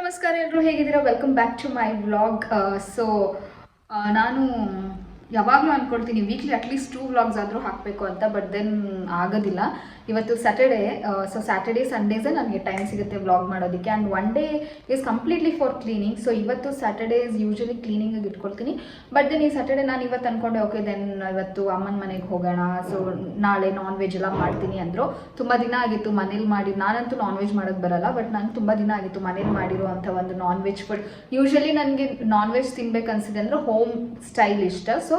ನಮಸ್ಕಾರ ಎಲ್ಲರೂ ಹೇಗಿದ್ದೀರಾ? Welcome back to my vlog. ನಾನು ಯಾವಾಗಲೂ ಅಂದ್ಕೊಳ್ತೀನಿ ವೀಕ್ಲಿ ಅಟ್ಲೀಸ್ಟ್ 2 ವ್ಲಾಗ್ಸ್ ಆದರೂ ಹಾಕಬೇಕು ಅಂತ, ಬಟ್ ದೆನ್ ಆಗೋದಿಲ್ಲ. ಇವತ್ತು ಸ್ಯಾಟರ್ಡೇ, ಸೊ ಸ್ಯಾಟರ್ಡೇ ಸಂಡೇಸೇ ನನಗೆ ಟೈಮ್ ಸಿಗುತ್ತೆ ವ್ಲಾಗ್ ಮಾಡೋದಕ್ಕೆ. And one day is completely for cleaning. So ಇವತ್ತು ಸ್ಯಾಟರ್ಡೇ ಇಸ್ ಯೂಶಲಿ ಕ್ಲೀನಿಂಗಿಗೆ ಇಟ್ಕೊಳ್ತೀನಿ. ಬಟ್ ದೆನ್ ಈ ಸ್ಯಾಟರ್ಡೇ ನಾನು ಇವತ್ತು ಅಂದ್ಕೊಂಡೆ ಓಕೆ ದೆನ್ ಇವತ್ತು ಅಮ್ಮನ ಮನೆಗೆ ಹೋಗೋಣ, ಸೊ ನಾಳೆ ನಾನ್ ವೆಜ್ ಎಲ್ಲ ಮಾಡ್ತೀನಿ ಅಂದರು. ತುಂಬ ದಿನ ಆಗಿತ್ತು ಮನೇಲಿ ಮಾಡಿ, ನಾನಂತೂ ನಾನ್ ವೆಜ್ ಮಾಡೋಕ್ಕೆ ಬರಲ್ಲ, ಬಟ್ ನಾನು ತುಂಬ ದಿನ ಆಗಿತ್ತು ಮನೇಲಿ ಮಾಡಿರುವಂಥ ಒಂದು ನಾನ್ ವೆಜ್ ಫುಡ್. ಯೂಶಲಿ ನನಗೆ ನಾನ್ ವೆಜ್ ತಿನ್ಬೇಕು ಅನಿಸಿದೆ ಅಂದರೆ ಹೋಮ್ ಸ್ಟೈಲ್ ಇಷ್ಟ. ಸೊ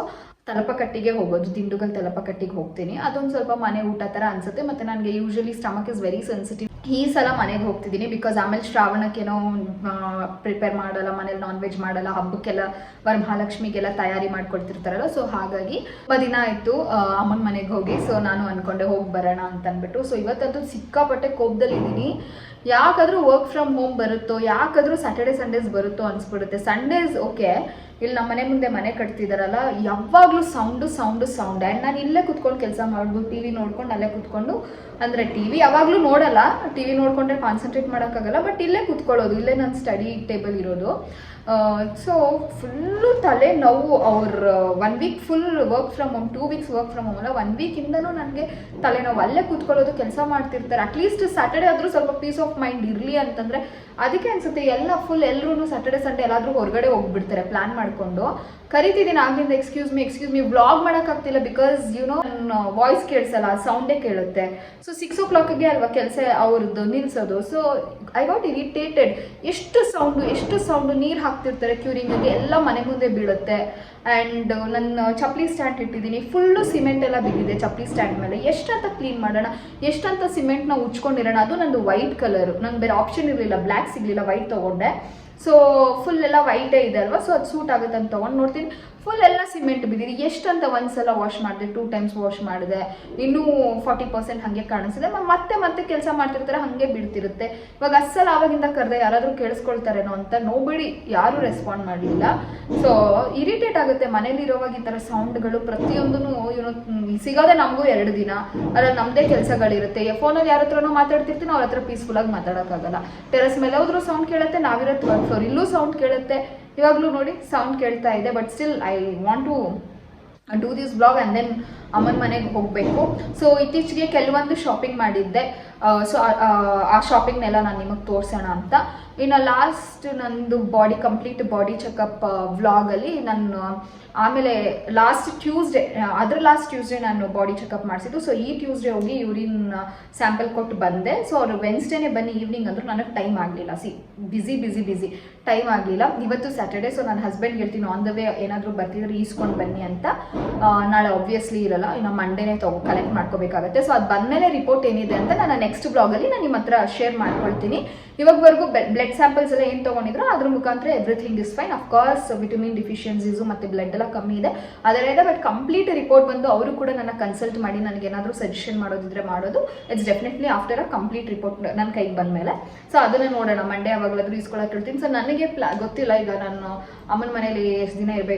ತಲಪಕಟ್ಟಿಗೆ ಹೋಗೋದು, ದಿಂಡುಗಲ್ ತಲಪಕಟ್ಟಿಗೆ ಹೋಗ್ತೀನಿ. ಅದೊಂದು ಸ್ವಲ್ಪ ಮನೆ ಊಟ ಥರ ಅನಿಸುತ್ತೆ. ಮತ್ತು ನನಗೆ usually stomach is very sensitive. ಈ ಸಲ ಮನೆಗೆ ಹೋಗ್ತಿದ್ದೀನಿ ಬಿಕಾಸ್ ಆಮೇಲೆ ಶ್ರಾವಣಕ್ಕೇನೋ ಪ್ರಿಪೇರ್ ಮಾಡಲ್ಲ, ಮನೇಲಿ ನಾನ್ ವೆಜ್ ಮಾಡಲ್ಲ. ಹಬ್ಬಕ್ಕೆಲ್ಲ ವರಮಹಾಲಕ್ಷ್ಮಿಗೆಲ್ಲ ತಯಾರಿ ಮಾಡ್ಕೊಡ್ತಿರ್ತಾರಲ್ಲ, ಸೊ ಹಾಗಾಗಿ ತುಂಬ ದಿನ ಆಯಿತು ಅಮ್ಮನ ಮನೆಗೆ ಹೋಗಿ. ಸೊ ನಾನು ಅಂದ್ಕೊಂಡೆ ಹೋಗಿ ಬರೋಣ ಅಂತ ಅಂದ್ಬಿಟ್ಟು. ಸೊ ಇವತ್ತಂತೂ ಸಿಕ್ಕಾಪಟ್ಟೆ ಕೋಪದಲ್ಲಿದ್ದೀನಿ. ಯಾಕಾದರೂ ವರ್ಕ್ ಫ್ರಮ್ ಹೋಮ್ ಬರುತ್ತೋ, ಯಾಕಾದರೂ ಸ್ಯಾಟರ್ಡೇ ಸಂಡೇಸ್ ಬರುತ್ತೋ ಅನಿಸ್ಬಿಡುತ್ತೆ. ಸಂಡೇಸ್ ಓಕೆ, ಇಲ್ಲಿ ನಮ್ಮ ಮನೆ ಮುಂದೆ ಮನೆ ಕಟ್ತಿದಾರಲ್ಲ, ಯಾವಾಗಲೂ ಸೌಂಡು. ಆ್ಯಂಡ್ ನಾನು ಇಲ್ಲೇ ಕುತ್ಕೊಂಡು ಕೆಲಸ ಮಾಡ್ಬೋದು, ಟಿ ವಿ ನೋಡ್ಕೊಂಡು ಅಲ್ಲೇ ಕುತ್ಕೊಂಡು, ಅಂದರೆ ಟಿ ವಿ ಯಾವಾಗಲೂ ನೋಡಲ್ಲ, ಟಿ ವಿ ನೋಡಿಕೊಂಡ್ರೆ ಕಾನ್ಸಂಟ್ರೇಟ್ ಮಾಡೋಕ್ಕಾಗಲ್ಲ, ಬಟ್ ಇಲ್ಲೇ ಕುತ್ಕೊಳ್ಳೋದು, ಇಲ್ಲೇ ನನ್ನ ಸ್ಟಡಿ ಟೇಬಲ್ ಇರೋದು. ಸೊ ಫುಲ್ಲು ತಲೆ ನೋವು. ಅವ್ರು 1 week full work from home, 2 weeks work from home ಅಲ್ಲ, 1 ವೀಕಿಂದನೂ ನನಗೆ ತಲೆನೋವು. ಅಲ್ಲೇ ಕೂತ್ಕೊಳ್ಳೋದು, ಕೆಲಸ ಮಾಡ್ತಿರ್ತಾರೆ. ಅಟ್ಲೀಸ್ಟ್ ಸ್ಯಾಟರ್ಡೇ ಆದರೂ ಸ್ವಲ್ಪ ಪೀಸ್ ಆಫ್ ಮೈಂಡ್ ಇರಲಿ ಅಂತಂದರೆ ಅದಕ್ಕೆ ಅನಿಸುತ್ತೆ. ಎಲ್ಲ ಫುಲ್ ಎಲ್ಲರೂ ಸ್ಯಾಟರ್ಡೇ ಸಂಡೇ ಎಲ್ಲಾದರೂ ಹೊರಗಡೆ ಹೋಗ್ಬಿಡ್ತಾರೆ ಪ್ಲ್ಯಾನ್ ಮಾಡಿಕೊಂಡು. ಕರಿತಿದ್ದೀನಿ ಆಗ್ಲಿಂದ, ಎಕ್ಸ್ಕ್ಯೂಸ್ ಮಿ ವ್ಲಾಗ್ ಮಾಡೋಕ್ಕಾಗ್ತಿಲ್ಲ ಬಿಕಾಸ್ ನನ್ನ ವಾಯ್ಸ್ ಕೇಳಿಸಲ್ಲ, ಸೌಂಡೇ ಕೇಳುತ್ತೆ. ಸೊ 6 o'clockಗೆ ಅಲ್ವಾ ಕೆಲಸ ಅವ್ರದ್ದು ನಿಲ್ಲಿಸೋದು. So I got irritated. ಎಷ್ಟು ಸೌಂಡು ನೀರು ಹಾಕ್ತಿರ್ತಾರೆ ಕ್ಯೂರಿಂಗಿಗೆ, ಎಲ್ಲ ಮನೆ ಮುಂದೆ ಬೀಳುತ್ತೆ. ಆ್ಯಂಡ್ ನನ್ನ ಚಪ್ಪಲಿ ಸ್ಟ್ಯಾಂಡ್ ಇಟ್ಟಿದ್ದೀನಿ, ಫುಲ್ಲು ಸಿಮೆಂಟ್ ಎಲ್ಲ ಬಿದ್ದಿದೆ ಚಪ್ಪಲಿ ಸ್ಟ್ಯಾಂಡ್ ಮೇಲೆ. ಎಷ್ಟಂತ ಕ್ಲೀನ್ ಮಾಡೋಣ, ಎಷ್ಟಂತ ಸಿಮೆಂಟ್ನ ಉಚ್ಕೊಂಡಿರೋಣ. ಅದು ನಂದು ವೈಟ್ ಕಲರು, ನಂಗೆ ಬೇರೆ ಆಪ್ಷನ್ ಇರಲಿಲ್ಲ, ಬ್ಲ್ಯಾಕ್ ಸಿಗಲಿಲ್ಲ, ವೈಟ್ ತೊಗೊಂಡೆ. ಸೊ ಫುಲ್ ಎಲ್ಲ ವೈಟೇ ಇದೆ ಅಲ್ವಾ, ಸೊ ಅದು ಸೂಟ್ ಆಗುತ್ತೆ ಅಂತ ತೊಗೊಂಡು ನೋಡ್ತೀನಿ, ಫುಲ್ ಎಲ್ಲ ಸಿಮೆಂಟ್ ಬಿದ್ದಿದೆ. ಎಷ್ಟಂತ ಒಂದ್ಸಲ ವಾಶ್ ಮಾಡಿದೆ, 2 times ವಾಶ್ ಮಾಡಿದೆ, ಇನ್ನೂ 40% ಹಾಗೆ ಕಾಣಿಸಿದೆ. ಮತ್ತೆ ಕೆಲಸ ಮಾಡ್ತಿರ್ತಾರೆ, ಹಾಗೆ ಬಿಡ್ತಿರುತ್ತೆ. ಇವಾಗ ಅಸಲ್ ಆವಾಗಿಂದ ಕರೆದೆ ಯಾರಾದರೂ ಕೇಳಿಸ್ಕೊಳ್ತಾರೇನೋ ಅಂತ, ನೋಬಿಡಿ ಯಾರೂ ರೆಸ್ಪಾಂಡ್ ಮಾಡಲಿಲ್ಲ. ಸೊ ಇರಿಟೇಟ್ ಆಗುತ್ತೆ ಮನೇಲಿರೋವಾಗ ಈ ಥರ ಸೌಂಡ್ಗಳು ಪ್ರತಿಯೊಂದೂ. ಸಿಗೋದೆ ನಮಗೂ 2 ದಿನ, ಅದ್ರಲ್ಲಿ ನಮ್ಮದೇ ಕೆಲಸಗಳಿರುತ್ತೆ. ಫೋನಲ್ಲಿ ಯಾರ ಹತ್ರನೋ ಮಾತಾಡ್ತಿರ್ತೀನಿ, ಅವ್ರ ಹತ್ರ ಪೀಸ್ಫುಲ್ಲಾಗಿ ಮಾತಾಡೋಕ್ಕಾಗಲ್ಲ. ಟೆರೆಸ್ ಮೇಲೆ ಹೋದ್ರೂ ಸೌಂಡ್ ಕೇಳುತ್ತೆ, ನಾವಿರೋ 12th floor ಇಲ್ಲೂ ಸೌಂಡ್ ಕೇಳುತ್ತೆ. ಇವಾಗಲೂ ನೋಡಿ ಸೌಂಡ್ ಕೇಳ್ತಾ ಇದೆ, but still I want to do this blog and then ಅಮ್ಮನ ಮನೆಗೆ ಹೋಗಬೇಕು. ಸೊ ಇತ್ತೀಚೆಗೆ ಕೆಲವೊಂದು ಶಾಪಿಂಗ್ ಮಾಡಿದ್ದೆ. ಸೊ ಆ ಶಾಪಿಂಗ್ನೆಲ್ಲ ನಾನು ನಿಮಗೆ ತೋರಿಸೋಣ ಅಂತ. ಇನ್ನು ಲಾಸ್ಟ್ ನಂದು ಕಂಪ್ಲೀಟ್ ಬಾಡಿ ಚೆಕಪ್ ವ್ಲಾಗಲ್ಲಿ ನಾನು ಆಮೇಲೆ ಲಾಸ್ಟ್ ಟ್ಯೂಸ್ಡೇ ನಾನು ಬಾಡಿ ಚೆಕಪ್ ಮಾಡಿಸಿದ್ದು. ಸೊ ಈ ಟ್ಯೂಸ್ಡೇ ಹೋಗಿ ಯೂರಿನ್ ಸ್ಯಾಂಪಲ್ ಕೊಟ್ಟು ಬಂದೆ. ಸೊ ಅವರು ವೆನ್ಸ್ಡೇನೇ ಬನ್ನಿ ಈವ್ನಿಂಗ್ ಅಂದರು. ನನಗೆ ಟೈಮ್ ಆಗಲಿಲ್ಲ, ಬಿಸಿ ಟೈಮ್ ಆಗಲಿಲ್ಲ. ಇವತ್ತು ಸ್ಯಾಟರ್ಡೇ, ಸೊ ನನ್ನ ಹಸ್ಬೆಂಡ್ಗೆ ಹೇಳ್ತೀನಿ ಆನ್ ದ ವೇ ಏನಾದರೂ ಬರ್ತಿದ್ರೆ ಈಸ್ಕೊಂಡು ಬನ್ನಿ ಅಂತ. ನಾಳೆ ಆಬ್ವಿಯಸ್ಲಿ ಇರಲ್ಲ, ಇನ್ನು ಮಂಡೇನೇ ಕಲೆಕ್ಟ್ ಮಾಡ್ಕೋಬೇಕಾಗತ್ತೆ. ಸೊ ಅದು ಬಂದಮೇಲೆ ರಿಪೋರ್ಟ್ ಏನಿದೆ ಅಂತ ನಾನು ನೆಕ್ಸ್ಟ್ ಬ್ಲಾಗಲ್ಲಿ ನಾನು ನಿಮ್ಮ ಹತ್ರ ಶೇರ್ ಮಾಡ್ಕೊಳ್ತೀನಿ. ಇವಾಗವರೆಗೂ ಬ್ಲಡ್ ಸ್ಯಾಂಪಲ್ಸ್ ಎಲ್ಲ ಏನು ತೊಗೊಂಡಿದ್ರು ಅದ್ರ ಮುಖಾಂತರ everything is fine. Of course vitamin deficiencies ಮತ್ತು ಬ್ಲಡ್ ಎಲ್ಲ ಕಮ್ಮಿ ಇದೆ, ಅದೆಲ್ಲ. ಬಟ್ ಕಂಪ್ಲೀಟ್ ರಿಪೋರ್ಟ್ ಬಂದು ಅವರು ಕೂಡ ನನ್ನ ಕನ್ಸಲ್ಟ್ ಮಾಡಿ ನನಗೇನಾದರೂ ಸಜೆಷನ್ ಮಾಡೋದಿದ್ರೆ ಮಾಡೋದು. It's definitely after a complete report ನನ್ನ ಕೈಗೆ ಬಂದ ಮೇಲೆ. ಸೊ ಅದನ್ನೇ ನೋಡೋಣ, ಮಂಡೇ ಯಾವಾಗಲಾದರೂ ಈಸ್ಕೊಳಕ್ಕೆ ಹೇಳ್ತೀನಿ. ಸೊ ನನಗೆ ಗೊತ್ತಿಲ್ಲ ಈಗ ನಾನು ಅಮ್ಮನ ಮನೇಲಿ ಎಷ್ಟು ದಿನ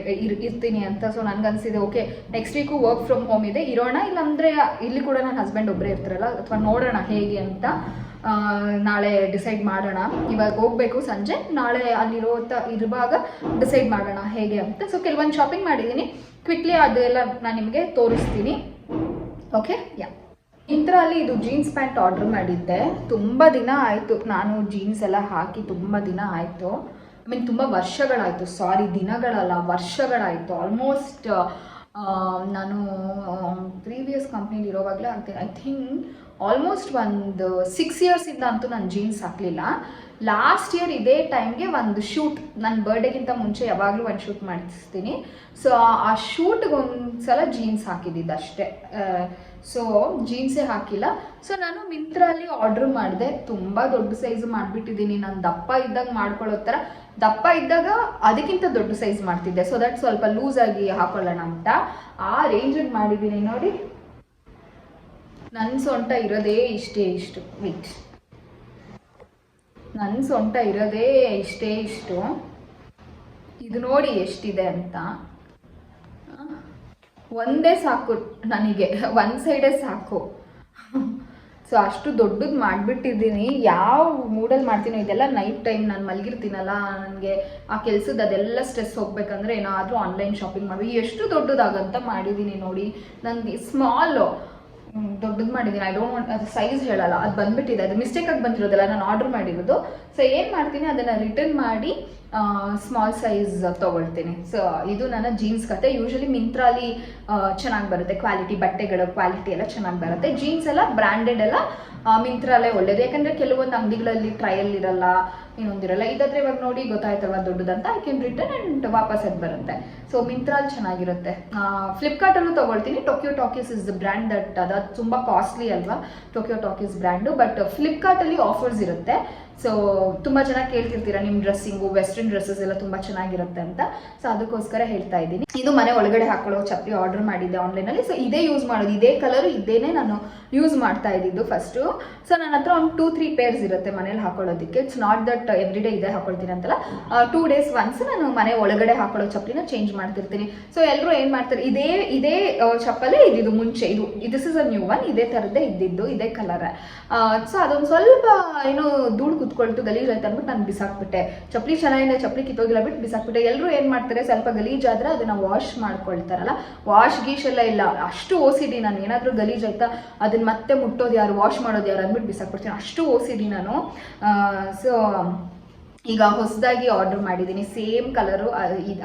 ಇರ್ತೀನಿ ಅಂತ. ಸೊ ನನಗನ್ಸಿದೆ okay next week work from home ಇದೆ, ಇರೋಣ. ಇಲ್ಲಾಂದರೆ ಇಲ್ಲಿ ಕೂಡ ನನ್ನ ಹಸ್ಬೆಂಡ್ ಒಬ್ಬರೇ ಇರ್ತಾರಲ್ಲ, ಅಥವಾ ನೋಡೋಣ ಹೇಗೆ ಅಂತ. ನಾಳೆ ಡಿಸೈಡ್ ಮಾಡೋಣ. ಇವಾಗ ಹೋಗಬೇಕು ಸಂಜೆ, ನಾಳೆ ಇರುವಾಗ ಡಿಸೈಡ್ ಮಾಡೋಣ ಹೇಗೆ ಅಂತ. ಸೊ ಕೆಲವೊಂದು ಶಾಪಿಂಗ್ ಮಾಡಿದ್ದೀನಿ, ಕ್ವಿಕ್ಲಿ ಅದೆಲ್ಲ ನಾನು ನಿಮಗೆ ತೋರಿಸ್ತೀನಿ. ಓಕೆ ಅಲ್ಲಿ ಇದು ಜೀನ್ಸ್ ಪ್ಯಾಂಟ್ ಆರ್ಡ್ರ್ ಮಾಡಿದ್ದೆ. ತುಂಬ ದಿನ ಆಯಿತು ನಾನು ಜೀನ್ಸ್ ಎಲ್ಲ ಹಾಕಿ, ತುಂಬ ದಿನ ಆಯಿತು. ತುಂಬ ವರ್ಷಗಳಾಯಿತು, ದಿನಗಳಲ್ಲ ವರ್ಷಗಳಾಯಿತು. ಆಲ್ಮೋಸ್ಟ್ ನಾನು ಪ್ರೀವಿಯಸ್ ಕಂಪ್ನಿಲಿ ಇರೋವಾಗಲೇ ಆಗ್ತೀನಿ, ಐ ಥಿಂಕ್ ಆಲ್ಮೋಸ್ಟ್ ಒಂದು 6 yearsಯಿಂದ ಅಂತೂ ನಾನು ಜೀನ್ಸ್ ಹಾಕಲಿಲ್ಲ. ಲಾಸ್ಟ್ ಇಯರ್ ಇದೇ ಟೈಮ್ಗೆ ಒಂದು ಶೂಟ್, ನನ್ನ ಬರ್ಡೇಗಿಂತ ಮುಂಚೆ ಯಾವಾಗಲೂ ಒಂದು ಶೂಟ್ ಮಾಡಿಸ್ತೀನಿ. ಸೊ ಆ ಶೂಟ್ಗೆ ಒಂದು ಸಲ ಜೀನ್ಸ್ ಹಾಕಿದ್ದಿದ್ದು ಅಷ್ಟೇ. ಸೊ ಜೀನ್ಸೇ ಹಾಕಿಲ್ಲ. ಸೊ ನಾನು ಮಿಂತ್ರಲ್ಲಿ ಆರ್ಡ್ರ್ ಮಾಡಿದೆ. ತುಂಬ ದೊಡ್ಡ ಸೈಜ್ ಮಾಡಿಬಿಟ್ಟಿದ್ದೀನಿ. ನಾನು ದಪ್ಪ ಇದ್ದಾಗ ಮಾಡ್ಕೊಳ್ಳೋ ಥರ, ದಪ್ಪ ಇದ್ದಾಗ ಅದಕ್ಕಿಂತ ದೊಡ್ಡ ಸೈಜ್ ಮಾಡ್ತಿದ್ದೆ. ಸೊ ದಟ್ ಸ್ವಲ್ಪ ಲೂಸಾಗಿ ಹಾಕೊಳ್ಳೋಣ ಅಂತ ಆ ರೇಂಜಿಗೆ ಮಾಡಿದ್ದೀನಿ. ನೋಡಿ ನನ್ನ ಸೊಂಟ ಇರೋದೇ ಇಷ್ಟು ವೆಯ್ಟ್, ನನ್ನ ಸೊಂಟ ಇರೋದೇ ಇಷ್ಟು. ಇದು ನೋಡಿ ಎಷ್ಟಿದೆ ಅಂತ. ಒಂದೇ ಸಾಕು ನನಗೆ, ಒಂದು ಸೈಡೇ ಸಾಕು. ಸೊ ಅಷ್ಟು ದೊಡ್ಡದು ಮಾಡಿಬಿಟ್ಟಿದ್ದೀನಿ. ಯಾವ ಮೂಡಲ್ಲಿ ಮಾಡ್ತೀನೋ ಇದೆಲ್ಲ ನೈಟ್ ಟೈಮ್ ನಾನು ಮಲಗಿರ್ತೀನಲ್ಲ, ನನಗೆ ಆ ಕೆಲಸದ ಅದೆಲ್ಲ ಸ್ಟ್ರೆಸ್ ಹೋಗ್ಬೇಕಂದ್ರೆ ಏನಾದರೂ ಆನ್ಲೈನ್ ಶಾಪಿಂಗ್ ಮಾಡಬೇಕು. ಎಷ್ಟು ದೊಡ್ಡದಾಗಂತ ಮಾಡಿದ್ದೀನಿ ನೋಡಿ. ನನಗೆ ಸ್ಮಾಲು ದೊಡ್ಡದು ಮಾಡಿದ್ದೀನಿ. ಐ ಡೋಂಟ್ ವಾಂಟ್, ಅದು ಸೈಜ್ ಹೇಳಲ್ಲ, ಅದು ಬಂದುಬಿಟ್ಟಿದೆ, ಅದು ಮಿಸ್ಟೇಕಾಗಿ ಬಂದಿರೋದಲ್ಲ, ನಾನು ಆರ್ಡರ್ ಮಾಡಿರೋದು. ಸೊ ಏನು ಮಾಡ್ತೀನಿ, ಅದನ್ನು ರಿಟರ್ನ್ ಮಾಡಿ ಸ್ಮಾಲ್ ಸೈಜ್ ತೊಗೊಳ್ತೀನಿ. ಸೊ ಇದು ನನ್ನ ಜೀನ್ಸ್ ಕತೆ. ಯೂಶಲಿ ಮಿಂತ್ರಾಲಿ ಚೆನ್ನಾಗಿ ಬರುತ್ತೆ ಕ್ವಾಲಿಟಿ, ಬಟ್ಟೆಗಳ ಕ್ವಾಲಿಟಿ ಎಲ್ಲ ಚೆನ್ನಾಗಿ ಬರುತ್ತೆ. ಜೀನ್ಸ್ ಎಲ್ಲ ಬ್ರ್ಯಾಂಡೆಡ್ ಎಲ್ಲ ಮಿಂತ್ರಾಲೇ ಒಳ್ಳೇದು. ಯಾಕಂದರೆ ಕೆಲವೊಂದು ಅಂಗಡಿಗಳಲ್ಲಿ ಟ್ರಯಲ್ ಇರಲ್ಲ, ಇನ್ನೊಂದಿರಲ್ಲ. ಇದಾದರೆ ಇವಾಗ ನೋಡಿ ಗೊತ್ತಾಯ್ತಲ್ವ ದೊಡ್ಡದಂತ, ಐ ಕ್ಯಾನ್ ರಿಟರ್ನ್ ಆ್ಯಂಡ್ ವಾಪಸ್ ಅದು ಬರುತ್ತೆ. ಸೊ ಮಿಂತ್ರಾಲ್ ಚೆನ್ನಾಗಿರುತ್ತೆ. ಫ್ಲಿಪ್ಕಾರ್ಟಲ್ಲೂ ತೊಗೊಳ್ತೀನಿ. Tokyo talkies is the brand that, ಅದು ತುಂಬ ಕಾಸ್ಟ್ಲಿ ಅಲ್ವಾ ಟೋಕಿಯೋ ಟಾಕೀಸ್ ಬ್ರ್ಯಾಂಡು. ಬಟ್ ಫ್ಲಿಪ್ಕಾರ್ಟಲ್ಲಿ ಆಫರ್ಸ್ ಇರುತ್ತೆ. ಸೊ ತುಂಬ ಜನ ಕೇಳ್ತಿರ್ತೀರ ನಿಮ್ಮ ಡ್ರೆಸ್ಸಿಂಗು, ವೆಸ್ಟರ್ನ್ ಡ್ರೆಸ್ಸಸ್ ಎಲ್ಲ ತುಂಬ ಚೆನ್ನಾಗಿರುತ್ತೆ ಅಂತ. ಸೊ ಅದಕ್ಕೋಸ್ಕರ ಹೇಳ್ತಾ ಇದ್ದೀನಿ. ಇದು ಮನೆ ಒಳಗಡೆ ಹಾಕೊಳ್ಳೋ ಚಪ್ಪಲಿ ಆರ್ಡರ್ ಮಾಡಿದ್ದೆ ಆನ್ಲೈನಲ್ಲಿ. ಸೊ ಇದೇ ಯೂಸ್ ಮಾಡೋದು, ಇದೇ ಕಲರು, ಇದೇನೇ ನಾನು ಯೂಸ್ ಮಾಡ್ತಾ ಇದ್ದಿದ್ದು ಫಸ್ಟು. ಸೊ ನನ್ನ ಹತ್ರ ಒಂದು 2-3 ಪೇರ್ಸ್ ಇರುತ್ತೆ ಮನೇಲಿ ಹಾಕೊಳ್ಳೋದಕ್ಕೆ. It's not that every day ಇದೇ ಹಾಕೊಳ್ತೀನಿ ಅಂತಲ್ಲ, 2 days ಒನ್ಸ್ ನಾನು ಮನೆ ಒಳಗಡೆ ಹಾಕೊಳ್ಳೋ ಚಪ್ಪಲಿನ ಚೇಂಜ್ ಮಾಡ್ತಿರ್ತೀನಿ. ಸೊ ಎಲ್ಲರೂ ಏನು ಮಾಡ್ತಾರೆ, ಇದೇ ಚಪ್ಪಲೇ ಇದ್ದಿದ್ದು ಮುಂಚೆ, this is a new one, ಇದೇ ಥರದ್ದೇ ಇದ್ದಿದ್ದು, ಇದೇ ಕಲರ್. ಸೊ ಅದೊಂದು ಸ್ವಲ್ಪ ಏನೋ ಧೂಳು ಕುತ್ಕೊಳ್ತು, ಗಲೀಜಾಯ್ತು ಅಂದ್ಬಿಟ್ಟು ನಾನು ಬಿಸಾಕ್ಬಿಟ್ಟೆ. ಚಪ್ಪಲಿ ಚೆನ್ನಾಗಿದೆ, ಚಪ್ಪಲಿ ಕಿತ್ತೋಗಿಲ್ಲ ಬಿಟ್ಟು ಬಿಸಾಕ್ಬಿಟ್ಟೆ. ಎಲ್ಲರೂ ಏನು ಮಾಡ್ತಾರೆ, ಸ್ವಲ್ಪ ಗಲೀಜಾದರೆ ಅದನ್ನು ವಾಶ್ ಮಾಡ್ಕೊಳ್ತಾರಲ್ಲ, ವಾಶ್ ಗೀಶ್ ಎಲ್ಲ ಇಲ್ಲ. ಅಷ್ಟು OCD ನಾನು. ಏನಾದರೂ ಗಲೀಜಾಯ್ತಾ ಅದನ್ನು ಮತ್ತೆ ಮುಟ್ಟೋದು ಯಾರು, ವಾಶ್ ಮಾಡೋದು ಯಾರು ಅಂದ್ಬಿಟ್ಟು ಬಿಸಾಕ್ಬಿಡ್ತೀನಿ. ಅಷ್ಟು OCD ನಾನು. ಸೊ ಈಗ ಹೊಸದಾಗಿ ಆರ್ಡರ್ ಮಾಡಿದ್ದೀನಿ, ಸೇಮ್ ಕಲರು,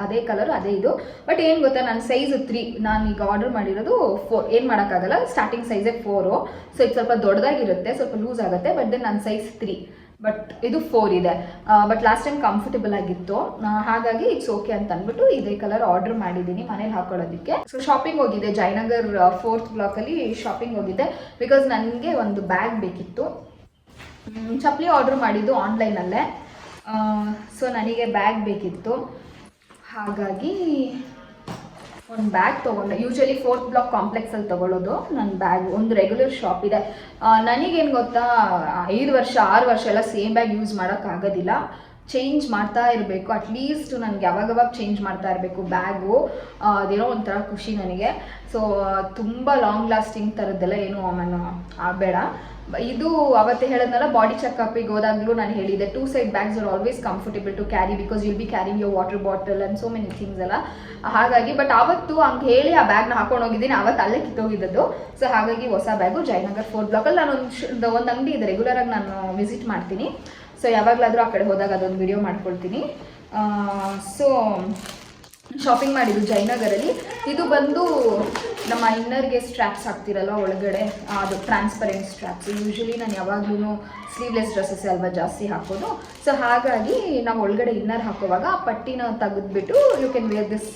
ಅದೇ ಕಲರು ಅದೇ ಇದು. ಬಟ್ ಏನು ಗೊತ್ತಾ, ನನ್ನ ಸೈಜ್ 3, ನಾನು ಈಗ ಆರ್ಡರ್ ಮಾಡಿರೋದು 4. ಏನು ಮಾಡೋಕ್ಕಾಗಲ್ಲ, ಸ್ಟಾರ್ಟಿಂಗ್ ಸೈಜೇ 4. ಸೊ ಇದು ಸ್ವಲ್ಪ ದೊಡ್ಡದಾಗಿರುತ್ತೆ, ಸ್ವಲ್ಪ ಲೂಸ್ ಆಗುತ್ತೆ. ಬಟ್ ದೆನ್ ನನ್ನ ಸೈಜ್ 3, ಬಟ್ ಇದು 4 ಇದೆ. ಬಟ್ ಲಾಸ್ಟ್ ಟೈಮ್ ಕಂಫರ್ಟಬಲ್ ಆಗಿತ್ತು, ಹಾಗಾಗಿ ಇಟ್ಸ್ ಓಕೆ ಅಂತ ಅಂದ್ಬಿಟ್ಟು ಇದೇ ಕಲರ್ ಆರ್ಡರ್ ಮಾಡಿದ್ದೀನಿ ಮನೇಲಿ ಹಾಕೊಳ್ಳೋದಕ್ಕೆ. ಸೊ ಶಾಪಿಂಗ್ ಹೋಗಿದ್ದೆ, ಜಯನಗರ್ 4th ಬ್ಲಾಕಲ್ಲಿ ಶಾಪಿಂಗ್ ಹೋಗಿದ್ದೆ. ಬಿಕಾಸ್ ನನಗೆ ಒಂದು ಬ್ಯಾಗ್ ಬೇಕಿತ್ತು. ಚಪ್ಪಲಿ ಆರ್ಡರ್ ಮಾಡಿದ್ದು ಆನ್ಲೈನಲ್ಲೇ. ಸೊ ನನಗೆ ಬ್ಯಾಗ್ ಬೇಕಿತ್ತು, ಹಾಗಾಗಿ ಒಂದು ಬ್ಯಾಗ್ ತೊಗೊಂಡೆ. ಯೂಶಲಿ 4th ಬ್ಲಾಕ್ ಕಾಂಪ್ಲೆಕ್ಸಲ್ಲಿ ತೊಗೊಳ್ಳೋದು ನನ್ನ ಬ್ಯಾಗ್. ಒಂದು ರೆಗ್ಯುಲರ್ ಶಾಪ್ ಇದೆ. ನನಗೇನು ಗೊತ್ತಾ, 5 ವರ್ಷ 6 ವರ್ಷ ಎಲ್ಲ ಸೇಮ್ ಬ್ಯಾಗ್ ಯೂಸ್ ಮಾಡೋಕ್ಕಾಗೋದಿಲ್ಲ. ಚೇಂಜ್ ಮಾಡ್ತಾ ಇರಬೇಕು. ಅಟ್ಲೀಸ್ಟ್ ನನಗೆ ಯಾವಾಗವಾಗ ಚೇಂಜ್ ಮಾಡ್ತಾ ಇರಬೇಕು ಬ್ಯಾಗು. ಅದೇನೋ ಒಂಥರ ಖುಷಿ ನನಗೆ. ಸೊ ತುಂಬ ಲಾಂಗ್ ಲಾಸ್ಟಿಂಗ್ ಥರದ್ದೆಲ್ಲ ಏನು ನಾನು ಆಗಬೇಡ. ಇದು ಅವತ್ತೇ ಹೇಳೋದ್ನಲ್ಲ, ಬಾಡಿ ಚೆಕಪ್ಪಿಗೆ ಹೋದಾಗಲೂ ನಾನು ಹೇಳಿದ್ದೆ, 2 side bags are always comfortable to carry because will be carrying your water bottle and so many things ಎಲ್ಲ. ಹಾಗಾಗಿ ಬಟ್ ಆವತ್ತು ಹಂಗೆ ಹೇಳಿ ಆ ಬ್ಯಾಗ್ನ ಹಾಕೊಂಡು ಹೋಗಿದ್ದೀನಿ, ಅವತ್ತು ಅಲ್ಲೇ ಕಿತ್ತೋಗಿದ್ದದ್ದು. ಸೊ ಹಾಗಾಗಿ ಹೊಸ ಬ್ಯಾಗು ಜಯನಗರ್ 4th ಬ್ಲಾಕಲ್ಲಿ ನಾನು ಒಂದು ಅಂಗಡಿ ಇದೆ, ರೆಗ್ಯುಲರಾಗಿ ನಾನು ವಿಸಿಟ್ ಮಾಡ್ತೀನಿ. ಸೊ ಯಾವಾಗಲಾದರೂ ಆ ಕಡೆ ಹೋದಾಗ ಅದೊಂದು ವಿಡಿಯೋ ಮಾಡ್ಕೊಳ್ತೀನಿ. ಸೊ ಶಾಪಿಂಗ್ ಮಾಡಿದ್ದು ಜಯನಗರಲ್ಲಿ. ಇದು ಬಂದು ನಮ್ಮ ಇನ್ನರ್ಗೆ ಸ್ಟ್ರ್ಯಾಪ್ಸ್ ಹಾಕ್ತಿರಲ್ಲ ಒಳಗಡೆ, ಅದು ಟ್ರಾನ್ಸ್ಪರೆಂಟ್ ಸ್ಟ್ರ್ಯಾಪ್ಸ್. ಯೂಶಲಿ ನಾನು ಯಾವಾಗಲೂ ಸ್ಲೀವ್ಲೆಸ್ ಡ್ರೆಸ್ಸಸ್ ಅಲ್ವಾ ಜಾಸ್ತಿ ಹಾಕೋದು. ಸೊ ಹಾಗಾಗಿ ನಾವು ಒಳಗಡೆ ಇನ್ನರ್ ಹಾಕೋವಾಗ ಆ ಪಟ್ಟಿನ ತೆಗೆದ್ಬಿಟ್ಟು you can wear this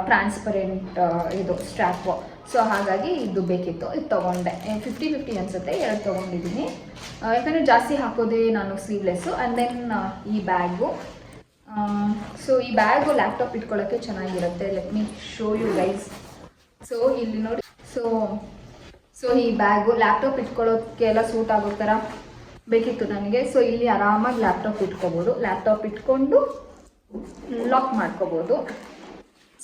transparent ಇದು ಸ್ಟ್ರ್ಯಾಪು. ಸೊ ಹಾಗಾಗಿ ಇದು ಬೇಕಿತ್ತು, ಇದು ತೊಗೊಂಡೆ. 50-50 ಅನಿಸುತ್ತೆ, 2 ತೊಗೊಂಡಿದ್ದೀನಿ. ಯಾಕಂದರೆ ಜಾಸ್ತಿ ಹಾಕೋದೇ ನಾನು ಸ್ಲೀವ್ಲೆಸ್ಸು. ಆ್ಯಂಡ್ ದೆನ್ ಈ ಬ್ಯಾಗು. ಸೊ ಈ ಬ್ಯಾಗು ಲ್ಯಾಪ್ಟಾಪ್ ಇಟ್ಕೊಳ್ಳೋಕ್ಕೆ ಚೆನ್ನಾಗಿರುತ್ತೆ. Let me show you guys. So ಇಲ್ಲಿ ನೋಡಿ, ಸೊ ಈ ಬ್ಯಾಗು ಲ್ಯಾಪ್ಟಾಪ್ ಇಟ್ಕೊಳ್ಳೋಕ್ಕೆಲ್ಲ ಸೂಟ್ ಆಗೋ ಥರ ಬೇಕಿತ್ತು ನನಗೆ. ಸೊ ಇಲ್ಲಿ ಆರಾಮಾಗಿ ಲ್ಯಾಪ್ಟಾಪ್ ಇಟ್ಕೋಬೋದು, ಲ್ಯಾಪ್ಟಾಪ್ ಇಟ್ಕೊಂಡು ಲಾಕ್ ಮಾಡ್ಕೋಬೋದು.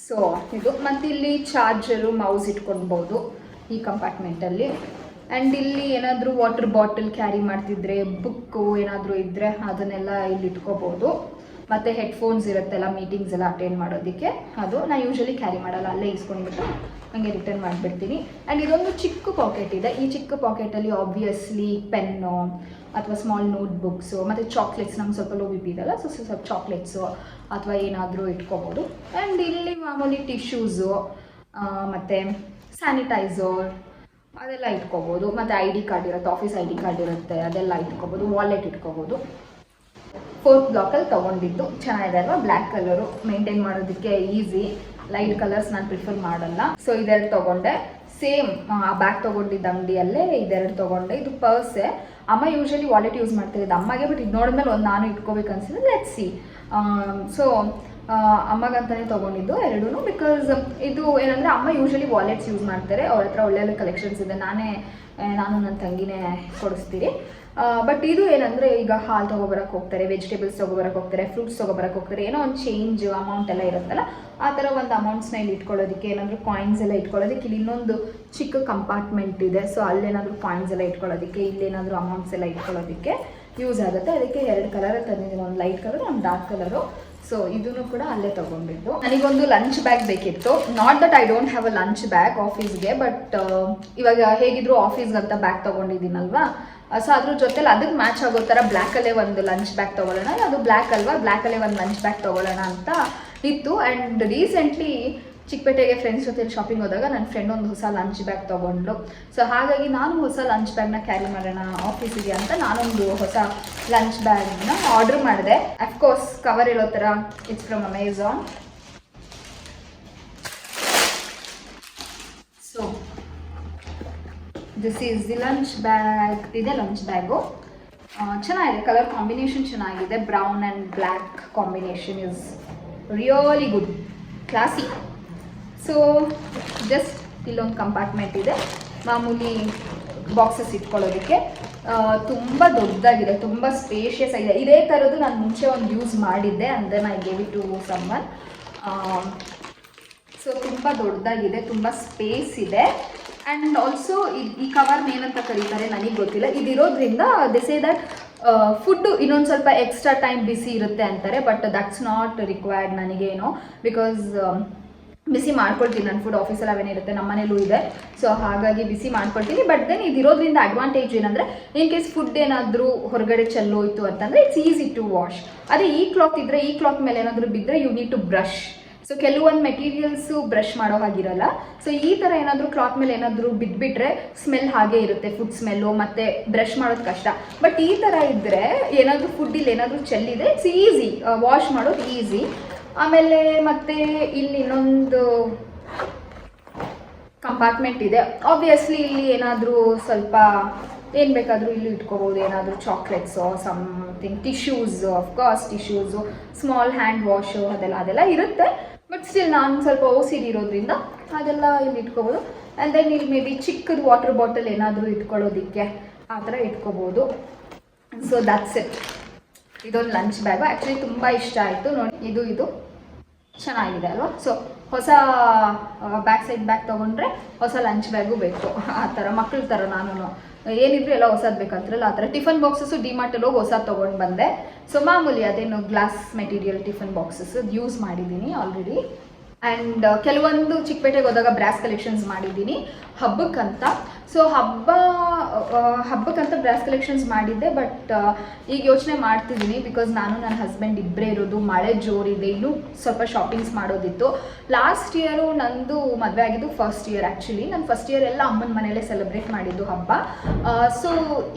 ಸೊ ಇದು, ಮತ್ತು ಇಲ್ಲಿ ಚಾರ್ಜರು, ಮೌಸ್ ಇಟ್ಕೊಳ್ಬೋದು ಈ ಕಂಪಾರ್ಟ್ಮೆಂಟಲ್ಲಿ. ಆ್ಯಂಡ್ ಇಲ್ಲಿ ಏನಾದರೂ ವಾಟರ್ ಬಾಟಲ್ ಕ್ಯಾರಿ ಮಾಡ್ತಿದ್ರೆ, ಬುಕ್ಕು ಏನಾದರೂ ಇದ್ದರೆ ಅದನ್ನೆಲ್ಲ ಇಲ್ಲಿ ಇಟ್ಕೋಬೋದು. ಮತ್ತು ಹೆಡ್ಫೋನ್ಸ್ ಇರುತ್ತಲ್ಲ ಮೀಟಿಂಗ್ಸ್ ಎಲ್ಲ ಅಟೆಂಡ್ ಮಾಡೋದಕ್ಕೆ, ಅದು ನಾನು ಯೂಶಲಿ ಕ್ಯಾರಿ ಮಾಡಲ್ಲ, ಅಲ್ಲೇ ಇಸ್ಕೊಂಡ್ಬಿಟ್ಟು ಹಾಗೆ ರಿಟರ್ನ್ ಮಾಡಿಬಿಡ್ತೀನಿ. ಆ್ಯಂಡ್ ಇದೊಂದು ಚಿಕ್ಕ ಪಾಕೆಟ್ ಇದೆ. ಈ ಚಿಕ್ಕ ಪಾಕೆಟಲ್ಲಿ ಆಬ್ವಿಯಸ್ಲಿ ಪೆನ್ನು ಅಥವಾ ಸ್ಮಾಲ್ ನೋಟ್ ಬುಕ್ಸು ಮತ್ತು ಚಾಕ್ಲೇಟ್ಸ್, ನಮ್ಗೆ ಸ್ವಲ್ಪ ಲೋ BP ಇದೆಲ್ಲ, ಸೊ ಸ್ವಲ್ಪ ಚಾಕ್ಲೇಟ್ಸು ಅಥವಾ ಏನಾದರೂ ಇಟ್ಕೋಬೋದು. ಆ್ಯಂಡ್ ಇಲ್ಲಿ ಮಾಮೂಲಿ ಟಿಶ್ಯೂಸು ಮತ್ತು ಸ್ಯಾನಿಟೈಸರ್ ಅದೆಲ್ಲ ಇಟ್ಕೋಬೋದು. ಮತ್ತು ID ಕಾರ್ಡ್ ಇರುತ್ತೆ, ಆಫೀಸ್ ID ಕಾರ್ಡ್ ಇರುತ್ತೆ, ಅದೆಲ್ಲ ಇಟ್ಕೋಬೋದು. ವಾಲೆಟ್ ಇಟ್ಕೋಬೋದು. 4th ಬ್ಲಾಕಲ್ಲಿ ತೊಗೊಂಡಿದ್ದು ಚೆನ್ನಾಗಿದೆ ಅಲ್ವಾ, ಬ್ಲ್ಯಾಕ್ ಕಲರು, ಮೇಂಟೈನ್ ಮಾಡೋದಕ್ಕೆ ಈಸಿ. ಲೈಟ್ ಕಲರ್ಸ್ ನಾನು ಪ್ರಿಫರ್ ಮಾಡಲ್ಲ. ಸೊ ಇದೆರಡು ತೊಗೊಂಡೆ. ಸೇಮ್ ಆ ಬ್ಯಾಗ್ ತೊಗೊಂಡಿದ್ದ ಅಂಗಡಿಯಲ್ಲೇ ಇದೆರಡು ತೊಗೊಂಡೆ. ಇದು ಪರ್ಸೆ. ಅಮ್ಮ ಯೂಶಲಿ ವಾಲೆಟ್ ಯೂಸ್ ಮಾಡ್ತಿರೋದು ಅಮ್ಮಗೆ, ಬಟ್ ಇದು ನೋಡಿದ್ಮೇಲೆ ಒಂದು ನಾನು ಇಟ್ಕೋಬೇಕು ಅನ್ಸಿದ್ರೆ, ಲೆಟ್ಸ್ ಸಿ. ಸೊ ಅಮ್ಮಗಂತಲೇ ತೊಗೊಂಡಿದ್ದು ಎರಡೂ. ಬಿಕಾಸ್ ಇದು ಏನಂದರೆ ಅಮ್ಮ ಯೂಶಲಿ ವಾಲೆಟ್ಸ್ ಯೂಸ್ ಮಾಡ್ತಾರೆ, ಅವ್ರ ಹತ್ರ ಒಳ್ಳೆ ಕಲೆಕ್ಷನ್ಸ್ ಇದೆ. ನಾನು ನನ್ನ ತಂಗಿನೇ ಕೊಡಿಸ್ತೀರಿ. ಬಟ್ ಇದು ಏನಂದರೆ ಈಗ ಹಾಲು ತೊಗೊಬರಕ್ಕೆ ಹೋಗ್ತಾರೆ, ವೆಜಿಟೇಬಲ್ಸ್ ತೊಗೊಬರಕ್ಕೆ ಹೋಗ್ತಾರೆ, ಫ್ರೂಟ್ಸ್ ತೊಗೊಬರಕ್ಕೆ ಹೋಗ್ತಾರೆ, ಏನೋ ಒಂದು ಚೇಂಜ್ ಅಮೌಂಟ್ ಎಲ್ಲ ಇರುತ್ತಲ್ಲ, ಆ ಥರ ಒಂದು ಅಮೌಂಟ್ಸ್ನ ಇಲ್ಲಿ ಇಟ್ಕೊಳ್ಳೋದಕ್ಕೆ, ಏನಾದರೂ ಕಾಯಿನ್ಸ್ ಎಲ್ಲ ಇಟ್ಕೊಳ್ಳೋದಕ್ಕೆ ಇಲ್ಲಿ ಇನ್ನೊಂದು ಚಿಕ್ಕ ಕಂಪಾರ್ಟ್ಮೆಂಟ್ ಇದೆ. ಸೊ ಅಲ್ಲೇನಾದರೂ ಕಾಯಿನ್ಸ್ ಎಲ್ಲ ಇಟ್ಕೊಳ್ಳೋದಕ್ಕೆ, ಇಲ್ಲೇನಾದರೂ ಅಮೌಂಟ್ಸ್ ಎಲ್ಲ ಇಟ್ಕೊಳ್ಳೋದಕ್ಕೆ ಯೂಸ್ ಆಗುತ್ತೆ. ಅದಕ್ಕೆ 2 ಕಲರಲ್ಲಿ ತಂದಿದ್ದೀನಿ, ಒಂದು ಲೈಟ್ ಕಲರು, ಒಂದು ಡಾರ್ಕ್ ಕಲರು. ಸೊ ಇದನ್ನು ಕೂಡ ಅಲ್ಲೇ ತೊಗೊಂಡಿದ್ದು. ನನಗೊಂದು ಲಂಚ್ ಬ್ಯಾಗ್ ಬೇಕಿತ್ತು. Not that I don't have a lunch bag ಆಫೀಸ್ಗೆ, ಬಟ್ ಇವಾಗ ಹೇಗಿದ್ರು ಆಫೀಸ್ಗಂತ ಬ್ಯಾಗ್ ತೊಗೊಂಡಿದ್ದೀನಲ್ವಾ, ಸೊ ಅದ್ರ ಜೊತೆಲಿ ಅದಕ್ಕೆ ಮ್ಯಾಚ್ ಆಗೋ ಥರ ಬ್ಲ್ಯಾಕಲ್ಲೇ ಒಂದು ಲಂಚ್ ಬ್ಯಾಗ್ ತೊಗೊಳ್ಳೋಣ. ಅದು ಬ್ಲ್ಯಾಕ್ ಅಲ್ವಾ, ಬ್ಲ್ಯಾಕಲ್ಲೇ ಒಂದು ಲಂಚ್ ಬ್ಯಾಗ್ ತೊಗೊಳ್ಳೋಣ ಅಂತ ಇತ್ತು. ಆ್ಯಂಡ್ ರೀಸೆಂಟ್ಲಿ ಚಿಕ್ಕಪೇಟೆಗೆ ಫ್ರೆಂಡ್ಸ್ ಜೊತೆ ಶಾಪಿಂಗ್ ಹೋದಾಗ ನನ್ನ ಫ್ರೆಂಡ್ ಒಂದು ಹೊಸ ಲಂಚ್ ಬ್ಯಾಗ್ ತೊಗೊಂಡ್ಲು. ಸೊ ಹಾಗಾಗಿ ನಾನು ಹೊಸ ಲಂಚ್ ಬ್ಯಾಗ್ನ ಕ್ಯಾರಿ ಮಾಡೋಣ ಆಫೀಸಿಗೆ ಅಂತ ನಾನೊಂದು ಹೊಸ ಲಂಚ್ ಬ್ಯಾಗ್ನ ಆರ್ಡ್ರ್ ಮಾಡಿದೆ. ಅಫ್ಕೋರ್ಸ್ ಕವರ್ ಇರೋ ಥರ, it's from Amazon. So this is the lunch bag. ಇದೆ ಲಂಚ್ ಬ್ಯಾಗು, ಚೆನ್ನಾಗಿದೆ, ಕಲರ್ ಕಾಂಬಿನೇಷನ್ ಚೆನ್ನಾಗಿದೆ. Brown and black combination is really good, classy. So just ಇಲ್ಲೊಂದು ಕಂಪಾರ್ಟ್ಮೆಂಟ್ ಇದೆ, ಮಾಮೂಲಿ ಬಾಕ್ಸಸ್ ಇಟ್ಕೊಳ್ಳೋದಕ್ಕೆ. ತುಂಬ ದೊಡ್ಡದಾಗಿದೆ, ತುಂಬ ಸ್ಪೇಷಿಯಸ್ ಆಗಿದೆ. ಇದೇ ಥರದ್ದು ನಾನು ಮುಂಚೆ ಒಂದು ಯೂಸ್ ಮಾಡಿದ್ದೆ, ಅಂದರೆ I gave it to someone. So ತುಂಬ ದೊಡ್ಡದಾಗಿದೆ, ತುಂಬ ಸ್ಪೇಸ್ ಇದೆ. ಆ್ಯಂಡ್ ಆಲ್ಸೋ ಈ ಕವರ್ನ ಏನಂತ ಕರೀತಾರೆ ನನಗೆ ಗೊತ್ತಿಲ್ಲ. ಇದಿರೋದ್ರಿಂದ ದೇ ಸೇ ದಟ್ ಫುಡ್ಡು ಇನ್ನೊಂದು ಸ್ವಲ್ಪ ಎಕ್ಸ್ಟ್ರಾ ಟೈಮ್ ಬಿಸಿ ಇರುತ್ತೆ ಅಂತಾರೆ, ಬಟ್ ದಟ್ಸ್ ನಾಟ್ ರಿಕ್ವೈರ್ಡ್ ನನಗೇನೋ. ಬಿಕಾಸ್ ಬಿಸಿ ಮಾಡ್ಕೊಳ್ತೀನಿ, ನನ್ನ ಫುಡ್ ಆಫೀಸಲ್ಲಿ ಅವೇನಿರುತ್ತೆ, ನಮ್ಮ ಮನೇಲೂ ಇದೆ. ಸೊ ಹಾಗಾಗಿ ಬಿಸಿ ಮಾಡ್ಕೊಳ್ತೀನಿ. ಬಟ್ ದೆನ್ ಇದಿರೋದ್ರಿಂದ ಅಡ್ವಾಂಟೇಜ್ ಏನಂದರೆ, ಇನ್ ಕೇಸ್ ಫುಡ್ ಏನಾದರೂ ಹೊರಗಡೆ ಚೆಲ್ಲೋಯ್ತು ಅಂತಂದರೆ ಇಟ್ಸ್ ಈಸಿ ಟು ವಾಶ್. ಅದೇ ಈ ಕ್ಲಾತ್ ಇದ್ದರೆ, ಈ ಕ್ಲಾತ್ ಮೇಲೆ ಏನಾದರೂ ಬಿದ್ದರೆ you need to brush. So ಕೆಲವೊಂದು ಮೆಟೀರಿಯಲ್ಸು ಬ್ರಷ್ ಮಾಡೋ ಹಾಗಿರಲ್ಲ. ಸೊ ಈ ಥರ ಏನಾದರೂ ಕ್ಲಾತ್ ಮೇಲೆ ಏನಾದರೂ ಬಿದ್ದುಬಿಟ್ರೆ ಸ್ಮೆಲ್ ಹಾಗೇ ಇರುತ್ತೆ, ಫುಡ್ ಸ್ಮೆಲ್ಲು, ಮತ್ತು ಬ್ರಷ್ ಮಾಡೋದು ಕಷ್ಟ. ಬಟ್ ಈ ಥರ ಇದ್ದರೆ ಏನಾದರೂ ಫುಡ್ಡಿಲ್ಲಿ ಏನಾದರೂ ಚೆಲ್ಲಿದೆ, ಇಟ್ಸ್ ಈಸಿ, ವಾಶ್ ಮಾಡೋದು ಈಸಿ. ಆಮೇಲೆ ಮತ್ತೆ ಇಲ್ಲಿ ಇನ್ನೊಂದು ಕಂಪಾರ್ಟ್ಮೆಂಟ್ ಇದೆ. ಆಬ್ವಿಯಸ್ಲಿ ಇಲ್ಲಿ ಏನಾದರೂ ಸ್ವಲ್ಪ ಏನು ಬೇಕಾದರೂ ಇಲ್ಲಿ ಇಟ್ಕೋಬೋದು, ಏನಾದರೂ chocolates, something, tissues, of course tissues, small hand wash, ಅದೆಲ್ಲ ಇರುತ್ತೆ. ಬಟ್ ಸ್ಟಿಲ್ ನಾನು ಸ್ವಲ್ಪ OCD ಇರೋದ್ರಿಂದ ಅದೆಲ್ಲ ಇಲ್ಲಿ ಇಟ್ಕೋಬೋದು. ಆ್ಯಂಡ್ ದೆನ್ ಇಲ್ಲಿ ಮೇ ಬಿ ಚಿಕ್ಕದು ವಾಟರ್ ಬಾಟಲ್ ಏನಾದರೂ ಇಟ್ಕೊಳ್ಳೋದಕ್ಕೆ ಆ ಥರ ಇಟ್ಕೋಬೋದು. So that's it. ಇದೊಂದು ಲಂಚ್ ಬ್ಯಾಗು ಆ್ಯಕ್ಚುಲಿ ತುಂಬ ಇಷ್ಟ ಆಯಿತು ನೋಡಿ. ಇದು ಚೆನ್ನಾಗಿದೆ ಅಲ್ವಾ. ಸೊ ಹೊಸ ಬ್ಯಾಕ್ ಸೈಡ್ ಬ್ಯಾಗ್ ತೊಗೊಂಡ್ರೆ ಹೊಸ ಲಂಚ್ ಬ್ಯಾಗು ಬೇಕು, ಆ ಥರ ಮಕ್ಕಳ ಥರ. ನಾನು ಏನಿದ್ರು ಎಲ್ಲ ಹೊಸದು ಬೇಕಂತಾರಲ್ಲ ಆ ಥರ. ಟಿಫನ್ ಬಾಕ್ಸಸ್ಸು ಡಿಮಾರ್ಟಲ್ಲಿ ಹೋಗಿ ಹೊಸ ತೊಗೊಂಡು ಬಂದೆ. ಸೊ ಮಾಮೂಲಿ ಅದೇನು glass material tiffin boxes use ಮಾಡಿದ್ದೀನಿ ಆಲ್ರೆಡಿ. ಆ್ಯಂಡ್ ಕೆಲವೊಂದು ಚಿಕ್ಕಪೇಟೆಗೆ ಹೋದಾಗ ಬ್ರಾಸ್ ಕಲೆಕ್ಷನ್ಸ್ ಮಾಡಿದ್ದೀನಿ ಹಬ್ಬಕ್ಕಂತ. ಸೊ ಹಬ್ಬಕ್ಕಂತ ಬ್ರಾಸ್ ಕಲೆಕ್ಷನ್ಸ್ ಮಾಡಿದ್ದೆ. ಬಟ್ ಈಗ ಯೋಚನೆ ಮಾಡ್ತಿದ್ದೀನಿ, ಬಿಕಾಸ್ ನಾನು ನನ್ನ ಹಸ್ಬೆಂಡ್ ಇಬ್ಬರೇ ಇರೋದು, ಮಳೆ ಜೋರಿದೆ, ಇನ್ನೂ ಸ್ವಲ್ಪ ಶಾಪಿಂಗ್ಸ್ ಮಾಡೋದಿತ್ತು. ಲಾಸ್ಟ್ ಇಯರು ನಂದು ಮದುವೆ ಆಗಿದ್ದು ಫಸ್ಟ್ ಇಯರ್. ಆ್ಯಕ್ಚುಲಿ ನಾನು ಫಸ್ಟ್ ಇಯರ್ ಎಲ್ಲ ಅಮ್ಮನ ಮನೆಯಲ್ಲೇ ಸೆಲೆಬ್ರೇಟ್ ಮಾಡಿದ್ದು ಹಬ್ಬ. ಸೊ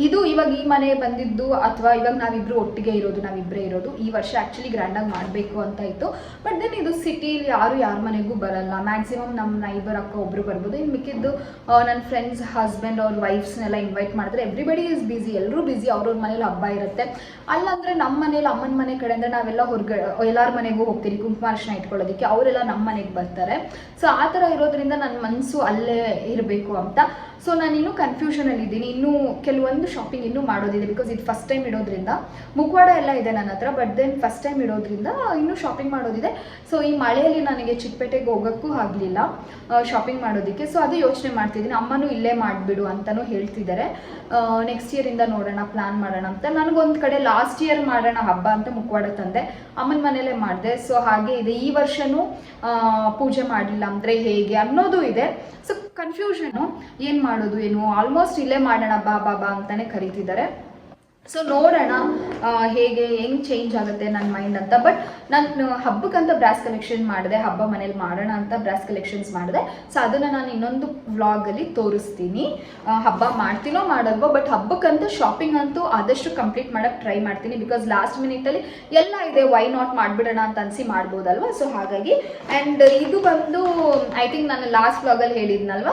ಇದು ಇವಾಗ ಈ ಮನೆ ಬಂದಿದ್ದು, ಅಥವಾ ಇವಾಗ ನಾವಿಬ್ಬರು ಒಟ್ಟಿಗೆ ಇರೋದು, ನಾವಿಬ್ಬರೇ ಇರೋದು, ಈ ವರ್ಷ ಆ್ಯಕ್ಚುಲಿ ಗ್ರ್ಯಾಂಡಾಗಿ ಮಾಡಬೇಕು ಅಂತ ಇತ್ತು. ಬಟ್ ದೆನ್ ಇದು ಸಿಟಿಲಿ ಯಾರ ಮನೆಗೂ ಬರಲ್ಲ. ಮ್ಯಾಕ್ಸಿಮಮ್ ನಮ್ಮ ನೈಬರ್ ಅಕ್ಕ ಒಬ್ಬರು ಬರ್ಬೋದು. ಇನ್ನು ಮಿಕ್ಕಿದ್ದು ನನ್ನ ಫ್ರೆಂಡ್ಸ್ ಹಸ್ಬೆಂಡ್ ಅವ್ರ ವೈಫ್ಸ್ನೆಲ್ಲ ಇನ್ವೈಟ್ ಮಾಡಿದ್ರೆ ಎವ್ರಿಬಡಿ ಈಸ್ ಬ್ಯುಸಿ, ಎಲ್ಲರೂ ಬ್ಯುಸಿ, ಅವ್ರವ್ರ ಮನೇಲಿ ಹಬ್ಬ ಇರುತ್ತೆ. ಅಲ್ಲಂದರೆ ನಮ್ಮ ಮನೇಲಿ ಅಮ್ಮನ ಮನೆ ಕಡೆ ಅಂದರೆ ನಾವೆಲ್ಲ ಹೊರಗಡೆ ಎಲ್ಲರ ಮನೆಗೂ ಹೋಗ್ತೀವಿ ಕುಂಕುಮಾರ್ಶನ ಇಟ್ಕೊಳ್ಳೋದಕ್ಕೆ, ಅವರೆಲ್ಲ ನಮ್ಮ ಮನೆಗೆ ಬರ್ತಾರೆ. ಸೊ ಆ ಥರ ಇರೋದ್ರಿಂದ ನನ್ನ ಮನಸ್ಸು ಅಲ್ಲೇ ಇರಬೇಕು ಅಂತ. ಸೊ ನಾನು ಇನ್ನೂ ಕನ್ಫ್ಯೂಷನಲ್ಲಿದ್ದೀನಿ. ಇನ್ನೂ ಕೆಲವೊಂದು ಶಾಪಿಂಗ್ ಇನ್ನೂ ಮಾಡೋದಿದೆ, ಬಿಕಾಸ್ ಇದು ಫಸ್ಟ್ ಟೈಮ್ ಇಡೋದ್ರಿಂದ. ಮುಖವಾಡ ಎಲ್ಲ ಇದೆ ನನ್ನ ಹತ್ರ, ಬಟ್ ದೆನ್ ಫಸ್ಟ್ ಟೈಮ್ ಇಡೋದ್ರಿಂದ ಇನ್ನೂ ಶಾಪಿಂಗ್ ಮಾಡೋದಿದೆ. ಸೊ ಈ ಮಳೆಯಲ್ಲಿ ನನಗೆ ಚಿಕ್ಕಪೇಟೆಗೆ ಹೋಗೋಕ್ಕೂ ಆಗಲಿಲ್ಲ ಶಾಪಿಂಗ್ ಮಾಡೋದಕ್ಕೆ. ಸೊ ಅದು ಯೋಚನೆ ಮಾಡ್ತಿದ್ದೀನಿ. ಅಮ್ಮನೂ ಇಲ್ಲೇ ಮಾಡಿಬಿಡು ಅಂತಲೂ ಹೇಳ್ತಿದ್ದಾರೆ. ನೆಕ್ಸ್ಟ್ ಇಯರಿಂದ ನೋಡೋಣ, ಪ್ಲ್ಯಾನ್ ಮಾಡೋಣ ಅಂತ. ನನಗೊಂದು ಕಡೆ ಲಾಸ್ಟ್ ಇಯರ್ ಮಾಡೋಣ ಹಬ್ಬ ಅಂತ ಮುಖವಾಡ ತಂದೆ, ಅಮ್ಮನ ಮನೇಲೇ ಮಾಡಿದೆ. ಸೊ ಹಾಗೆ ಇದೆ, ಈ ವರ್ಷವೂ ಪೂಜೆ ಮಾಡಲಿಲ್ಲ ಅಂದರೆ ಹೇಗೆ ಅನ್ನೋದು ಇದೆ. ಸೊ ಕನ್ಫ್ಯೂಷನು, ಏನು ಮಾಡೋದು ಏನು, ಆಲ್ಮೋಸ್ಟ್ ಇಲ್ಲೇ ಮಾಡೋಣ ಬಾ ಅಂತಲೇ ಕರೀತಿದ್ದಾರೆ. ಸೊ ನೋಡೋಣ ಹೆಂಗೆ ಚೇಂಜ್ ಆಗುತ್ತೆ ನನ್ನ ಮೈಂಡ್ ಅಂತ. ಬಟ್ ನಾನು ಹಬ್ಬಕ್ಕಂತ ಬ್ರಾಸ್ ಕಲೆಕ್ಷನ್ ಮಾಡಿದೆ, ಹಬ್ಬ ಮನೇಲಿ ಮಾಡೋಣ ಅಂತ ಬ್ರಾಸ್ ಕಲೆಕ್ಷನ್ಸ್ ಮಾಡಿದೆ. ಸೊ ಅದನ್ನು ನಾನು ಇನ್ನೊಂದು ವ್ಲಾಗಲ್ಲಿ ತೋರಿಸ್ತೀನಿ. ಹಬ್ಬ ಮಾಡ್ತೀನೋ ಮಾಡಲ್ವೋ, ಬಟ್ ಹಬ್ಬಕ್ಕಂತೂ ಶಾಪಿಂಗ್ ಅಂತೂ ಆದಷ್ಟು ಕಂಪ್ಲೀಟ್ ಮಾಡೋಕ್ಕೆ ಟ್ರೈ ಮಾಡ್ತೀನಿ. ಬಿಕಾಸ್ ಲಾಸ್ಟ್ ಮಿನಿಟಲ್ಲಿ ಎಲ್ಲ ಇದೆ, ವೈ ನಾಟ್ ಮಾಡಿಬಿಡೋಣ ಅಂತ ಅನಿಸಿ ಮಾಡ್ಬೋದಲ್ವ. ಸೊ ಹಾಗಾಗಿ. ಆ್ಯಂಡ್ ಇದು ಬಂದು ಐ ಥಿಂಕ್ ನಾನು ಲಾಸ್ಟ್ ವ್ಲಾಗಲ್ಲಿ ಹೇಳಿದ್ನಲ್ವ,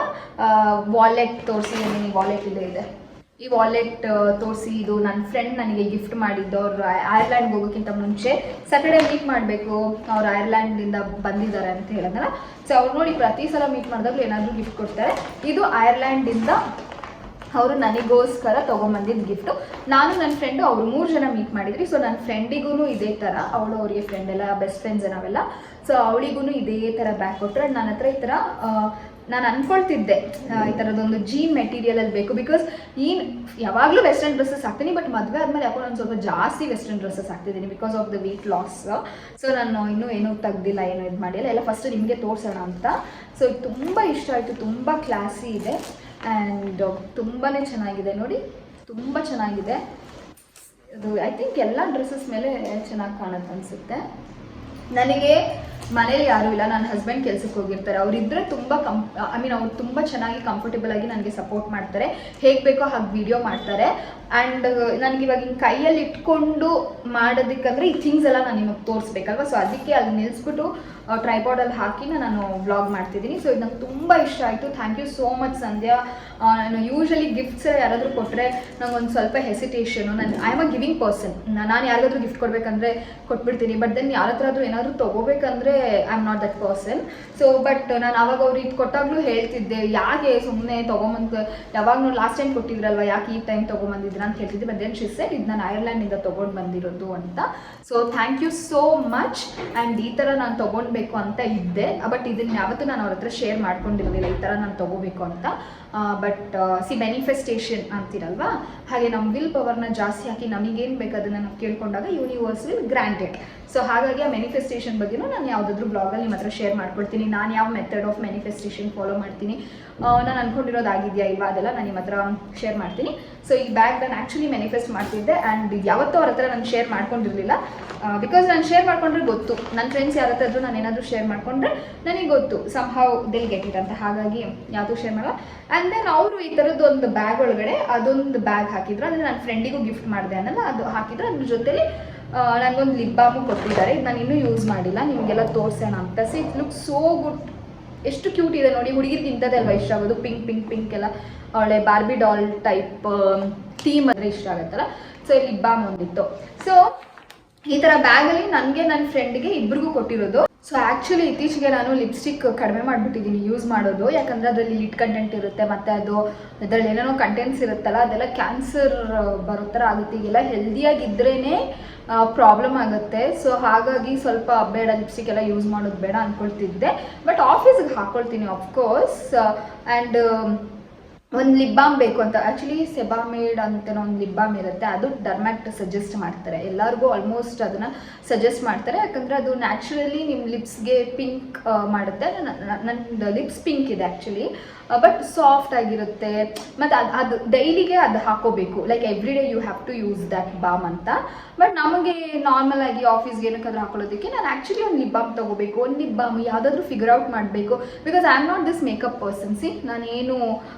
ವಾಲೆಟ್ ತೋರಿಸಿ, ವಾಲೆಟ್ ಇದೆ. ಈ ವಾಲೆಟ್ ತೋರಿಸಿ, ಇದು ನನ್ನ ಫ್ರೆಂಡ್ ನನಗೆ ಗಿಫ್ಟ್ ಮಾಡಿದ್ದು. ಅವರು ಐರ್ಲ್ಯಾಂಡ್ಗೆ ಹೋಗೋಕ್ಕಿಂತ ಮುಂಚೆ ಸ್ಯಾಟರ್ಡೇ ಮೀಟ್ ಮಾಡಬೇಕು, ಅವ್ರು ಐರ್ಲ್ಯಾಂಡಿಂದ ಬಂದಿದ್ದಾರೆ ಅಂತ ಹೇಳಿದ್ನಲ್ಲ. ಸೊ ಅವ್ರು ನೋಡಿ ಪ್ರತಿ ಸಲ ಮೀಟ್ ಮಾಡಿದಾಗಲೂ ಏನಾದರೂ ಗಿಫ್ಟ್ ಕೊಡ್ತಾರೆ. ಇದು ಐರ್ಲ್ಯಾಂಡಿಂದ ಅವರು ನನಗೋಸ್ಕರ ತೊಗೊಂಬಂದಿದ್ದು ಗಿಫ್ಟು. ನಾನು ನನ್ನ ಫ್ರೆಂಡು ಅವರು 3 ಜನ ಮೀಟ್ ಮಾಡಿದ್ರಿ. ಸೊ ನನ್ನ ಫ್ರೆಂಡಿಗೂ ಇದೇ ಥರ, ಅವಳು ಅವರಿಗೆ ಫ್ರೆಂಡ್ ಎಲ್ಲ ಬೆಸ್ಟ್ ಫ್ರೆಂಡ್ಸ್ ನಾವೆಲ್ಲ. ಸೊ ಅವಳಿಗೂ ಇದೇ ಥರ ಬ್ಯಾಗ್ ಕೊಟ್ಟರು. ನನ್ನ ಹತ್ರ ಈ ಥರ ನಾನು ಅಂದ್ಕೊಳ್ತಿದ್ದೆ ಈ ಥರದೊಂದು ಜೀನ್ ಮೆಟೀರಿಯಲಲ್ಲಿ ಬೇಕು, ಬಿಕಾಸ್ ಯಾವಾಗಲೂ ವೆಸ್ಟರ್ನ್ ಡ್ರೆಸ್ಸಸ್ ಹಾಕ್ತೀನಿ, ಬಟ್ ಮದುವೆ ಆದಮೇಲೆ ಯಾಕೋ ನಾನು ಸ್ವಲ್ಪ ಜಾಸ್ತಿ ವೆಸ್ಟರ್ನ್ ಡ್ರೆಸ್ಸಸ್ ಹಾಕ್ತಿದ್ದೀನಿ because of the weight loss. So ನಾನು ಇನ್ನೂ ಏನೂ ತೆಗ್ದಿಲ್ಲ, ಏನೂ ಇದು ಮಾಡಿಲ್ಲ, ಎಲ್ಲ ಫಸ್ಟ್ ನಿಮಗೆ ತೋರಿಸೋಣ ಅಂತ. ಸೊ ಇದು ತುಂಬ ಇಷ್ಟ ಆಯಿತು, ತುಂಬ ಕ್ಲಾಸಿ ಇದೆ ಆ್ಯಂಡ್ ತುಂಬಾ ಚೆನ್ನಾಗಿದೆ ನೋಡಿ, ತುಂಬ ಚೆನ್ನಾಗಿದೆ. ಅದು ಐ ಥಿಂಕ್ ಎಲ್ಲ ಡ್ರೆಸ್ಸಸ್ ಮೇಲೆ ಚೆನ್ನಾಗಿ ಕಾಣುತ್ತೆ ಅನಿಸುತ್ತೆ. ನನಗೆ ಮನೇಲಿ ಯಾರೂ ಇಲ್ಲ, ನನ್ನ ಹಸ್ಬೆಂಡ್ ಕೆಲಸಕ್ಕೆ ಹೋಗಿರ್ತಾರೆ. ಅವರಿದ್ದರೆ ತುಂಬ ಅವ್ರು ತುಂಬ ಚೆನ್ನಾಗಿ ಕಂಫರ್ಟೇಬಲ್ ಆಗಿ ನನಗೆ ಸಪೋರ್ಟ್ ಮಾಡ್ತಾರೆ, ಹೇಗೆ ಬೇಕೋ ಹಾಗೆ ವಿಡಿಯೋ ಮಾಡ್ತಾರೆ. ಆ್ಯಂಡ್ ನನಗೆ ಇವಾಗ ಹಿಂಗೆ ಕೈಯಲ್ಲಿ ಇಟ್ಕೊಂಡು ಮಾಡೋದಕ್ಕಂದರೆ ಈ ಥಿಂಗ್ಸ್ ಎಲ್ಲ ನಾನು ನಿಮಗೆ ತೋರಿಸ್ಬೇಕಲ್ವ. ಸೊ ಅದಕ್ಕೆ ಅಲ್ಲಿ ನಿಲ್ಲಿಸ್ಬಿಟ್ಟು ಟ್ರೈಪಾಡಲ್ಲಿ ಹಾಕಿ ನಾನು ವ್ಲಾಗ್ ಮಾಡ್ತಿದ್ದೀನಿ. ಸೊ ಇದು ನಂಗೆ ತುಂಬ ಇಷ್ಟ ಆಯಿತು. Thank you so much Sandhya. ನಾನು ಯೂಶ್ವಲಿ ಗಿಫ್ಟ್ಸ್ ಯಾರಾದರೂ ಕೊಟ್ಟರೆ ನಂಗೊಂದು ಸ್ವಲ್ಪ hesitation. I am a giving person. ನಾನು ಯಾರಿಗಾದ್ರೂ ಗಿಫ್ಟ್ ಕೊಡಬೇಕಂದ್ರೆ ಕೊಟ್ಬಿಡ್ತೀನಿ, ಬಟ್ ದೆನ್ ಯಾರ ಹತ್ರ ಆದರೂ ಏನಾದರೂ ತೊಗೋಬೇಕಂದ್ರೆ I am not that person. So but ನಾನು ಆವಾಗ ಅವ್ರಿಗೆ ಇದು ಕೊಟ್ಟಾಗಲೂ ಹೇಳ್ತಿದ್ದೆ, ಯಾಕೆ ಸುಮ್ಮನೆ ತೊಗೊಂಬಂದು ಯಾವಾಗಲೂ ಲಾಸ್ಟ್ ಟೈಮ್ ಕೊಟ್ಟಿದ್ರಲ್ವ, ಯಾಕೆ ಈ ಟೈಮ್ ತೊಗೊಂಬಂದಿದ್ರ ಅಂತ ಹೇಳ್ತಿದ್ದೆ. ಬಟ್ ದೆನ್ ಶಿ ಸೆಡ್ ಇದು ನಾನು ಐರ್ಲ್ಯಾಂಡಿಂದ ತೊಗೊಂಡು ಬಂದಿರೋದು ಅಂತ. So thank you so much. And ಈ ಥರ ನಾನು ತೊಗೊಳ್ಬೇಕು ಅಂತ ಇದ್ದೆ, ಬಟ್ ಇದನ್ನು ಯಾವತ್ತೂ ನಾನು ಅವ್ರ ಹತ್ರ ಶೇರ್ ಮಾಡ್ಕೊಂಡಿರಲಿಲ್ಲ, ಈ ಥರ ನಾನು ತೊಗೋಬೇಕು ಅಂತ. ಬಟ್ ಮ್ಯಾನಿಫೆಸ್ಟೇಷನ್ ಅಂತಿರಲ್ವಾ, ಹಾಗೆ ನಮ್ಮ ವಿಲ್ ಪವರ್ನ ಜಾಸ್ತಿ ಹಾಕಿ ನಮಗೇನು ಬೇಕು ಅದನ್ನು ನಾವು ಕೇಳ್ಕೊಂಡಾಗ ಯೂನಿವರ್ಸ್ ವಿಲ್ ಗ್ರಾಂಟೆಡ್. ಸೊ ಹಾಗಾಗಿ ಆ ಮ್ಯಾನಿಫೆಸ್ಟೇಷನ್ ಬಗ್ಗೆನೂ ನಾನು ಯಾವುದಾದ್ರೂ ಬ್ಲಾಗಲ್ಲಿ ನಿಮ್ಮ ಹತ್ರ ಶೇರ್ ಮಾಡ್ಕೊಡ್ತೀನಿ. ನಾನು ಯಾವ ಮೆಥಡ್ ಆಫ್ ಮ್ಯಾನಿಫೆಸ್ಟೇಷನ್ ಫಾಲೋ ಮಾಡ್ತೀನಿ, ನಾನು ಅಂದ್ಕೊಂಡಿರೋದಾಗಿದೆಯಾ ಇಲ್ವಾ, ಅದೆಲ್ಲ ನಾನು ನಿಮ್ಮ ಹತ್ರ ಶೇರ್ ಮಾಡ್ತೀನಿ. ಸೊ ಈ ಬ್ಯಾಗ್ ನಾನು ಆ್ಯಕ್ಚುಲಿ ಮ್ಯಾನಿಫೆಸ್ಟ್ ಮಾಡ್ತಿದ್ದೆ ಆ್ಯಂಡ್ ಯಾವತ್ತೂ ಅವ್ರ ಹತ್ರ ನಾನು ಶೇರ್ ಮಾಡ್ಕೊಂಡಿರಲಿಲ್ಲ, ಬಿಕಾಸ್ ನಾನು ಶೇರ್ ಮಾಡ್ಕೊಂಡ್ರೆ ಗೊತ್ತು, ನನ್ನ ಫ್ರೆಂಡ್ಸ್ ಯಾರ ಹತ್ರ ಆದರೂ ನಾನು ಏನಾದರೂ ಶೇರ್ ಮಾಡಿಕೊಂಡ್ರೆ ನನಗೆ ಗೊತ್ತು ಸಮ್ಹೌ ದಿಲ್ ಗೆಟ್ ಇಟ್ ಅಂತ. ಹಾಗಾಗಿ ಯಾವುದೂ ಶೇರ್ ಮಾಡಲ್ಲ. ಆ್ಯಂಡ್ ದೆನ್ ಅವರು ಈ ಥರದ್ದು ಒಂದು ಬ್ಯಾಗ್ ಒಳಗಡೆ ಅದೊಂದು ಬ್ಯಾಗ್ ಹಾಕಿದ್ರು, ಅಂದರೆ ನನ್ನ ಫ್ರೆಂಡಿಗೂ ಗಿಫ್ಟ್ ಮಾಡಿದೆ ಅನ್ನಲ್ಲ, ಅದು ಹಾಕಿದ್ರು. ಅದ್ರ ಜೊತೆಲಿ ನನಗೊಂದು ಲಿಪ್ ಬಾಮು ಕೊಟ್ಟಿದ್ದಾರೆ. ಇದು ನಾನು ಇನ್ನೂ ಯೂಸ್ ಮಾಡಿಲ್ಲ, ನಿಮಗೆಲ್ಲ ತೋರಿಸೋಣ ಅಂತ. C it look so good. ಎಷ್ಟು ಕ್ಯೂಟ್ ಇದೆ ನೋಡಿ, ಹುಡುಗಿರಿಗೆ ಇಂಥದ್ದೇ ಅಲ್ವಾ ಇಷ್ಟ ಆಗೋದು, ಪಿಂಕ್ ಪಿಂಕ್ ಪಿಂಕ್ ಎಲ್ಲ ಅವಳೆ ಬಾರ್ಬಿ ಡಾಲ್ ಟೈಪ್ ಥೀಮ್ ಅಂದರೆ ಇಷ್ಟ ಆಗುತ್ತಲ್ಲ. ಸೊ ಲಿಪ್ ಬಾಮ್ ಒಂದಿತ್ತು. ಸೊ ಈ ಥರ ಬ್ಯಾಗಲ್ಲಿ ನನಗೆ ನನ್ನ ಫ್ರೆಂಡ್ಗೆ ಇಬ್ಬರಿಗೂ ಕೊಟ್ಟಿರೋದು. ಸೊ ಆ್ಯಕ್ಚುಲಿ ಇತ್ತೀಚೆಗೆ ನಾನು ಲಿಪ್ಸ್ಟಿಕ್ ಕಡಿಮೆ ಮಾಡಿಬಿಟ್ಟಿದ್ದೀನಿ ಯೂಸ್ ಮಾಡೋದು, ಯಾಕಂದರೆ ಅದರಲ್ಲಿ ಲಿಟ್ ಕಂಟೆಂಟ್ ಇರುತ್ತೆ, ಮತ್ತು ಅದರಲ್ಲಿ ಏನೇನೋ ಕಂಟೆಂಟ್ಸ್ ಇರುತ್ತಲ್ಲ, ಅದೆಲ್ಲ ಕ್ಯಾನ್ಸರ್ ಬರೋ ಥರ ಆಗುತ್ತೆ. ಈಗೆಲ್ಲ ಹೆಲ್ದಿಯಾಗಿದ್ರೇ ಪ್ರಾಬ್ಲಮ್ ಆಗುತ್ತೆ. ಸೊ ಹಾಗಾಗಿ ಸ್ವಲ್ಪ ಬೇಡ, ಲಿಪ್ಸ್ಟಿಕ್ ಎಲ್ಲ ಯೂಸ್ ಮಾಡೋದು ಬೇಡ ಅಂದ್ಕೊಳ್ತಿದ್ದೆ. ಬಟ್ ಆಫೀಸ್ಗೆ ಹಾಕ್ಕೊಳ್ತೀನಿ ಆಫ್ಕೋರ್ಸ್. ಆ್ಯಂಡ್ ಒಂದು ಲಿಪ್ ಬಾಮ್ ಬೇಕು ಅಂತ, ಆ್ಯಕ್ಚುಲಿ ಸೆಬಾಮೇಡ್ ಅಂತ ಒಂದು ಲಿಪ್ ಬಾಮ್ ಇರುತ್ತೆ, ಅದು ಡರ್ಮ್ಯಾಕ್ಟ್ ಸಜೆಸ್ಟ್ ಮಾಡ್ತಾರೆ ಎಲ್ಲರಿಗೂ, ಆಲ್ಮೋಸ್ಟ್ ಅದನ್ನು ಸಜೆಸ್ಟ್ ಮಾಡ್ತಾರೆ, ಯಾಕಂದರೆ ಅದು ನ್ಯಾಚುರಲಿ ನಿಮ್ಮ ಲಿಪ್ಸ್ಗೆ ಪಿಂಕ್ ಮಾಡುತ್ತೆ. ನನ್ನ ಲಿಪ್ಸ್ ಪಿಂಕ್ ಇದೆ ಆ್ಯಕ್ಚುಲಿ, ಬಟ್ ಸಾಫ್ಟ್ ಆಗಿರುತ್ತೆ. ಮತ್ತು ಅದು ಡೈಲಿಗೆ ಅದು ಹಾಕೋಬೇಕು, like every day you have to use that balm ಅಂತ. ಬಟ್ ನಮಗೆ ನಾರ್ಮಲ್ ಆಗಿ ಆಫೀಸ್ಗೆ ಏನಕ್ಕಾದ್ರೂ ಹಾಕೊಳ್ಳೋದಕ್ಕೆ ನಾನು ಆ್ಯಕ್ಚುಲಿ ಒಂದು ಲಿಪ್ ಬಾಮ್ ತೊಗೋಬೇಕು, ಒಂದು ಲಿಪ್ ಬಾಮ್ ಯಾವುದಾದ್ರೂ ಫಿಗರ್ ಔಟ್ ಮಾಡಬೇಕು, because I am not this makeup person. C ನಾನೇನು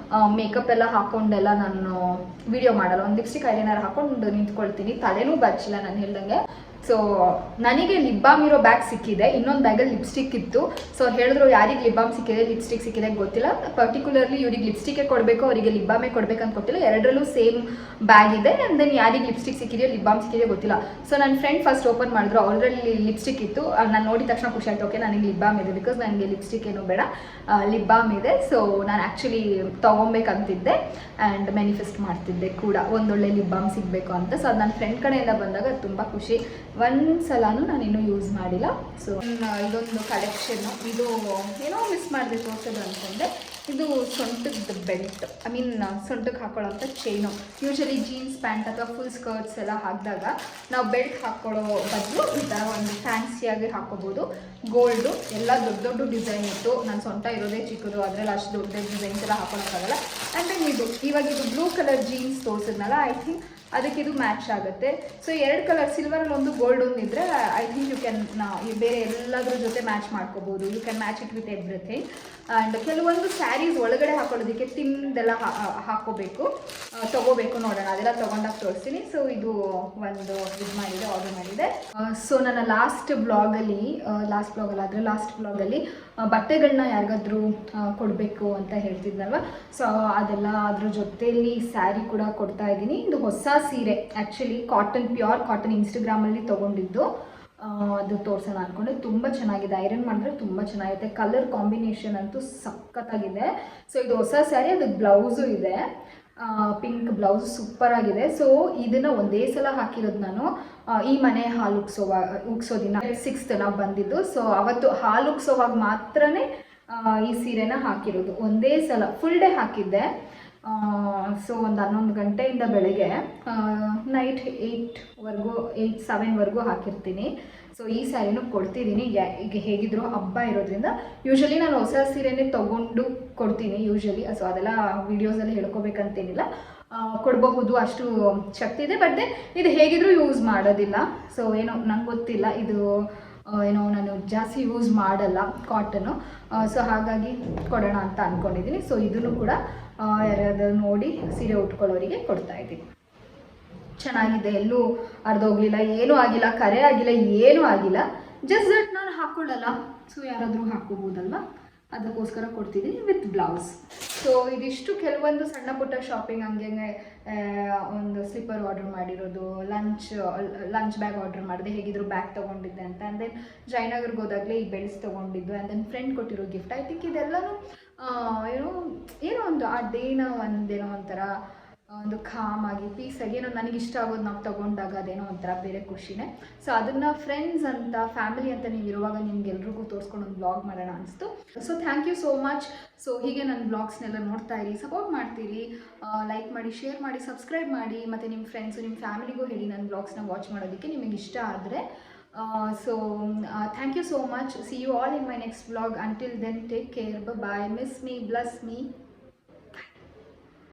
ಮೇಕಪ್ ಎಲ್ಲ ಹಾಕ್ಕೊಂಡೆಲ್ಲ ನಾನು ವಿಡಿಯೋ ಮಾಡಲ್ಲ, ಒಂದು ಲಿಪ್ಸ್ಟಿಕ್ ಐಲೈನರ್ ಹಾಕ್ಕೊಂಡು ನಿಂತ್ಕೊಳ್ತೀನಿ, ತಲೆನೂ ಬಚ್ಚಿಲ್ಲ ನಾನು ಹೇಳ್ದಂಗೆ. ಸೊ ನನಗೆ ಲಿಪ್ ಬಾಮ್ ಇರೋ ಬ್ಯಾಗ್ ಸಿಕ್ಕಿದೆ, ಇನ್ನೊಂದು ಬ್ಯಾಗಲ್ಲಿ ಲಿಪ್ಸ್ಟಿಕ್ ಇತ್ತು. ಸೊ ಹೇಳಿದ್ರು ಯಾರಿಗೆ ಲಿಪ್ ಬಾಮ್ ಸಿಕ್ಕಿದೆ ಲಿಪ್ಸ್ಟಿಕ್ ಸಿಕ್ಕಿದೆ ಗೊತ್ತಿಲ್ಲ, ಪರ್ಟಿಕ್ಯುಲರ್ಲಿ ಇವ್ರಿಗೆ ಲಿಪ್ಸ್ಟಿಕ್ಕೇ ಕೊಡಬೇಕು ಅವರಿಗೆ ಲಿಪ್ ಬಾಮೇ ಕೊಡಬೇಕಂತ ಗೊತ್ತಿಲ್ಲ, ಎರಡರಲ್ಲೂ ಸೇಮ್ ಬ್ಯಾಗ್ ಇದೆ. ಆ್ಯಂಡ್ ದೆನ್ ಯಾರಿಗೆ ಲಿಪ್ಸ್ಟಿಕ್ ಸಿಕ್ಕಿದೆಯೋ ಲಿಪ್ ಬಾಮ್ ಸಿಕ್ಕಿದೆಯೋ ಗೊತ್ತಿಲ್ಲ. ಸೊ ನನ್ನ ಫ್ರೆಂಡ್ ಫಸ್ಟ್ ಓಪನ್ ಮಾಡಿದ್ರು, ಅವರಲ್ಲಿ ಲಿಪ್ಸ್ಟಿಕ್ ಇತ್ತು. ನಾನು ನೋಡಿದ ತಕ್ಷಣ ಖುಷಿ ಆಯಿತು, ಓಕೆ ನನಗೆ ಲಿಪ್ ಬಾಮ್ ಇದೆ, ಬಿಕಾಸ್ ನನಗೆ ಲಿಪ್ಸ್ಟಿಕ್ ಏನೂ ಬೇಡ, ಲಿಪ್ ಬಾಮ್ ಇದೆ. ಸೊ ನಾನು ಆ್ಯಕ್ಚುಲಿ ತೊಗೊಬೇಕಂತಿದ್ದೆ ಆ್ಯಂಡ್ ಮ್ಯಾನಿಫೆಸ್ಟ್ ಮಾಡ್ತಿದ್ದೆ ಕೂಡ, ಒಂದೊಳ್ಳೆ ಲಿಪ್ ಬಾಮ್ ಸಿಗಬೇಕು ಅಂತ. ಸೊ ಅದು ನನ್ನ ಫ್ರೆಂಡ್ ಕಡೆಯಿಂದ ಬಂದಾಗ ತುಂಬ ಖುಷಿ. ಒಂದು ಸಲನೂ ನಾನು ಇನ್ನೂ ಯೂಸ್ ಮಾಡಿಲ್ಲ. ಸೊ ಇದೊಂದು ಕಲೆಕ್ಷನ್ನು, ಇದು ಏನೋ ಮಿಸ್ ಮಾಡಿದೆ ತೋರಿಸೋದು ಅಂದ್ಕೊಂಡೆ. ಇದು ಸೊಂಟದ ಬೆಲ್ಟ್, ಐ ಮೀನ್ ಸೊಂಟಕ್ಕೆ ಹಾಕೊಳ್ಳೋಂಥ ಚೈನು. ಯೂಶಲಿ ಜೀನ್ಸ್ ಪ್ಯಾಂಟ್ ಅಥವಾ ಫುಲ್ ಸ್ಕರ್ಟ್ಸ್ ಎಲ್ಲ ಹಾಕಿದಾಗ ನಾವು ಬೆಲ್ಟ್ ಹಾಕ್ಕೊಳ್ಳೋ ಬದಲು ಈ ಥರ ಒಂದು ಫ್ಯಾನ್ಸಿಯಾಗಿ ಹಾಕೋಬೋದು. ಗೋಲ್ಡು ಎಲ್ಲ ದೊಡ್ಡ ದೊಡ್ಡ ಡಿಸೈನ್ ಇತ್ತು, ನನ್ನ ಸೊಂಟ ಇರೋದೇ ಚಿಕ್ಕದು, ಅದರಲ್ಲಿ ಅಷ್ಟು ದೊಡ್ಡ ಡಿಸೈನ್ಸ್ ಎಲ್ಲ ಹಾಕೊಳ್ಳೋಕ್ಕಾಗಲ್ಲ. ಆ್ಯಂಡ್ ದೆನ್ ಇವಾಗ ಇದು ಬ್ಲೂ ಕಲರ್ ಜೀನ್ಸ್ ತೋರಿಸಿದ್ನಲ್ಲ, ಐ ಥಿಂಕ್ ಅದಕ್ಕೆ ಇದು ಮ್ಯಾಚ್ ಆಗುತ್ತೆ. ಸೊ 2 ಕಲರ್, ಸಿಲ್ವರಲ್ಲಿ ಒಂದು ಗೋಲ್ಡ್ ಒಂದು ಇದ್ದರೆ ಐ ಥಿಂಕ್ ಯು ಕ್ಯಾನ್ ಬೇರೆ ಎಲ್ಲದ್ರ ಜೊತೆ ಮ್ಯಾಚ್ ಮಾಡ್ಕೋಬೋದು. You can match it with everything. And ಕೆಲವೊಂದು ಸ್ಯಾರೀಸ್ ಒಳಗಡೆ ಹಾಕೊಳ್ಳೋದಕ್ಕೆ ತಿಂದೆಲ್ಲ ಹಾಕೋಬೇಕು, ತೊಗೋಬೇಕು, ನೋಡೋಣ ಅದೆಲ್ಲ ತೊಗೊಂಡಾಗ ತೋರಿಸ್ತೀನಿ. ಸೊ ಇದು ಒಂದು ಇದು ಮಾಡಿದೆ, ಆರ್ಡರ್ ಮಾಡಿದೆ. ಸೊ ನನ್ನ ಲಾಸ್ಟ್ ಬ್ಲಾಗಲ್ಲಿ ಬಟ್ಟೆಗಳನ್ನ ಯಾರಿಗಾದ್ರೂ ಕೊಡಬೇಕು ಅಂತ ಹೇಳ್ತಿದ್ನಲ್ವ, ಸೊ ಅದೆಲ್ಲ ಅದ್ರ ಜೊತೆಯಲ್ಲಿ ಸ್ಯಾರಿ ಕೂಡ ಕೊಡ್ತಾ ಇದ್ದೀನಿ. ಇದು ಹೊಸ ಸೀರೆ, ಆ್ಯಕ್ಚುಲಿ ಕಾಟನ್, ಪ್ಯೂರ್ ಕಾಟನ್, ಇನ್ಸ್ಟಾಗ್ರಾಮಲ್ಲಿ ತೊಗೊಂಡಿದ್ದು. ಅದು ತೋರಿಸೋಣ ಅಂದ್ಕೊಂಡೆ. ತುಂಬ ಚೆನ್ನಾಗಿದೆ, ಐರನ್ ಮಾಡಿದ್ರೆ ತುಂಬ ಚೆನ್ನಾಗಿದೆ, ಕಲರ್ ಕಾಂಬಿನೇಷನ್ ಅಂತೂ ಸಖತ್ತಾಗಿದೆ. ಸೊ ಇದು ಹೊಸ ಸ್ಯಾರಿ, ಅದು ಬ್ಲೌಸು ಇದೆ. ಪಿಂಕ್ ಬ್ಲೌಸ್ ಸೂಪರ್ ಆಗಿದೆ. ಸೊ ಇದನ್ನು ಒಂದೇ ಸಲ ಹಾಕಿರೋದು ನಾನು ಈ ಮನೆ ಹಾಲು ಉಗ್ಸೋ ದಿನ 6th ನಾವು ಬಂದಿದ್ದು. ಸೊ ಅವತ್ತು ಹಾಲು ಉಗ್ಸೋವಾಗ ಮಾತ್ರನೇ ಈ ಸೀರೆನ ಹಾಕಿರೋದು, ಒಂದೇ ಸಲ ಫುಲ್ ಡೇ ಹಾಕಿದ್ದೆ. ಸೊ ಒಂದು 11 ಗಂಟೆಯಿಂದ ಬೆಳಗ್ಗೆ ನೈಟ್ 7ವರೆಗೂ ಹಾಕಿರ್ತೀನಿ. ಸೊ ಈ ಸ್ಯಾರಿನೂ ಕೊಡ್ತಿದ್ದೀನಿ. ಈಗ ಹೇಗಿದ್ರು ಹಬ್ಬ ಇರೋದ್ರಿಂದ ಯೂಶ್ವಲಿ ನಾನು ಹೊಸ ಸೀರೆನೇ ತೊಗೊಂಡು ಕೊಡ್ತೀನಿ ಯೂಶ್ವಲಿ. ಸೊ ಅದೆಲ್ಲ ವೀಡಿಯೋಸಲ್ಲಿ ಹೇಳ್ಕೊಬೇಕಂತೇನಿಲ್ಲ, ಕೊಡಬಹುದು, ಅಷ್ಟು ಶಕ್ತಿ ಇದೆ. ಬಟ್ ಇದು ಹೇಗಿದ್ರೂ ಯೂಸ್ ಮಾಡೋದಿಲ್ಲ. ಸೊ ಏನೋ ನಂಗೆ ಗೊತ್ತಿಲ್ಲ, ಇದು ಏನೋ ನಾನು ಜಾಸ್ತಿ ಯೂಸ್ ಮಾಡಲ್ಲ ಕಾಟನ್ನು. ಸೊ ಹಾಗಾಗಿ ಕೊಡೋಣ ಅಂತ ಅಂದ್ಕೊಂಡಿದ್ದೀನಿ. ಸೊ ಇದನ್ನು ಕೂಡ ಯಾರಾದರೂ ನೋಡಿ ಸೀರೆ ಉಟ್ಕೊಳ್ಳೋರಿಗೆ ಕೊಡ್ತಾಯಿದ್ದೀನಿ. ಚೆನ್ನಾಗಿದೆ, ಎಲ್ಲೂ ಅರ್ಧೋಗ್ಲಿಲ್ಲ, ಏನೂ ಆಗಿಲ್ಲ, ಕರೆ ಆಗಿಲ್ಲ, ಏನೂ ಆಗಿಲ್ಲ. ಜಸ್ಟ್ ದಟ್ ನಾನು ಹಾಕ್ಕೊಳ್ಳಲ್ಲ, ಸೊ ಯಾರಾದರೂ ಹಾಕ್ಕೋಬೋದಲ್ವ, ಅದಕ್ಕೋಸ್ಕರ ಕೊಡ್ತಿದ್ದೀನಿ ವಿತ್ ಬ್ಲೌಸ್. ಸೊ ಇದಿಷ್ಟು ಕೆಲವೊಂದು ಸಣ್ಣ ಪುಟ್ಟ ಶಾಪಿಂಗ್, ಹಂಗೆ ಒಂದು ಸ್ಲಿಪ್ಪರ್ ಆರ್ಡ್ರ್ ಮಾಡಿರೋದು, ಲಂಚ್ ಬ್ಯಾಗ್ ಆರ್ಡ್ರ್ ಮಾಡಿದೆ, ಹೇಗಿದ್ರು ಬ್ಯಾಗ್ ತೊಗೊಂಡಿದ್ದೆ ಅಂತ. ಆ್ಯಂಡ್ ದೆನ್ ಜಯನಗರ್ಗೆ ಹೋದಾಗಲೇ ಈ ಬೆಲ್ಸ್ ತೊಗೊಂಡಿದ್ದು. ಆ್ಯಂಡ್ ದೆನ್ ಫ್ರೆಂಡ್ ಕೊಟ್ಟಿರೋ ಗಿಫ್ಟ್. ಐ ಥಿಂಕ್ ಇದೆಲ್ಲನೂ ಏನೋ ಒಂದು ಆ ಡೇನ ಒಂದೇನೋ ಒಂಥರ ಒಂದು ಕಾಮಾಗಿ ಪೀಸಾಗಿ ಏನೋ ನನಗಿಷ್ಟ ಆಗೋದು ನಾವು ತೊಗೊಂಡಾಗ ಅದೇನೋ ಒಂಥರ ಬೇರೆ ಖುಷಿನೇ. ಸೊ ಅದನ್ನು ಫ್ರೆಂಡ್ಸ್ ಅಂತ ಫ್ಯಾಮಿಲಿ ಅಂತ ನೀವು ಇರುವಾಗ ನಿಮ್ಗೆಲ್ರಿಗೂ ತೋರಿಸ್ಕೊಂಡು ಒಂದು ಬ್ಲಾಗ್ ಮಾಡೋಣ ಅನಿಸ್ತು. So thank you so much. So ಹೀಗೆ ನನ್ನ ಬ್ಲಾಗ್ಸ್ನೆಲ್ಲ ನೋಡ್ತಾ ಇರಿ, ಸಪೋರ್ಟ್ ಮಾಡ್ತೀರಿ, ಲೈಕ್ ಮಾಡಿ, ಶೇರ್ ಮಾಡಿ, ಸಬ್ಸ್ಕ್ರೈಬ್ ಮಾಡಿ, ಮತ್ತು ನಿಮ್ಮ ಫ್ರೆಂಡ್ಸು ನಿಮ್ಮ ಫ್ಯಾಮಿಲಿಗೂ ಹೇಳಿ ನನ್ನ ಬ್ಲಾಗ್ಸ್ನ ವಾಚ್ ಮಾಡೋದಕ್ಕೆ ನಿಮಗೆ ಇಷ್ಟ ಆದರೆ. So thank you so much. See you all in my next vlog. Until then, take care. Bye bye. Miss me, bless me.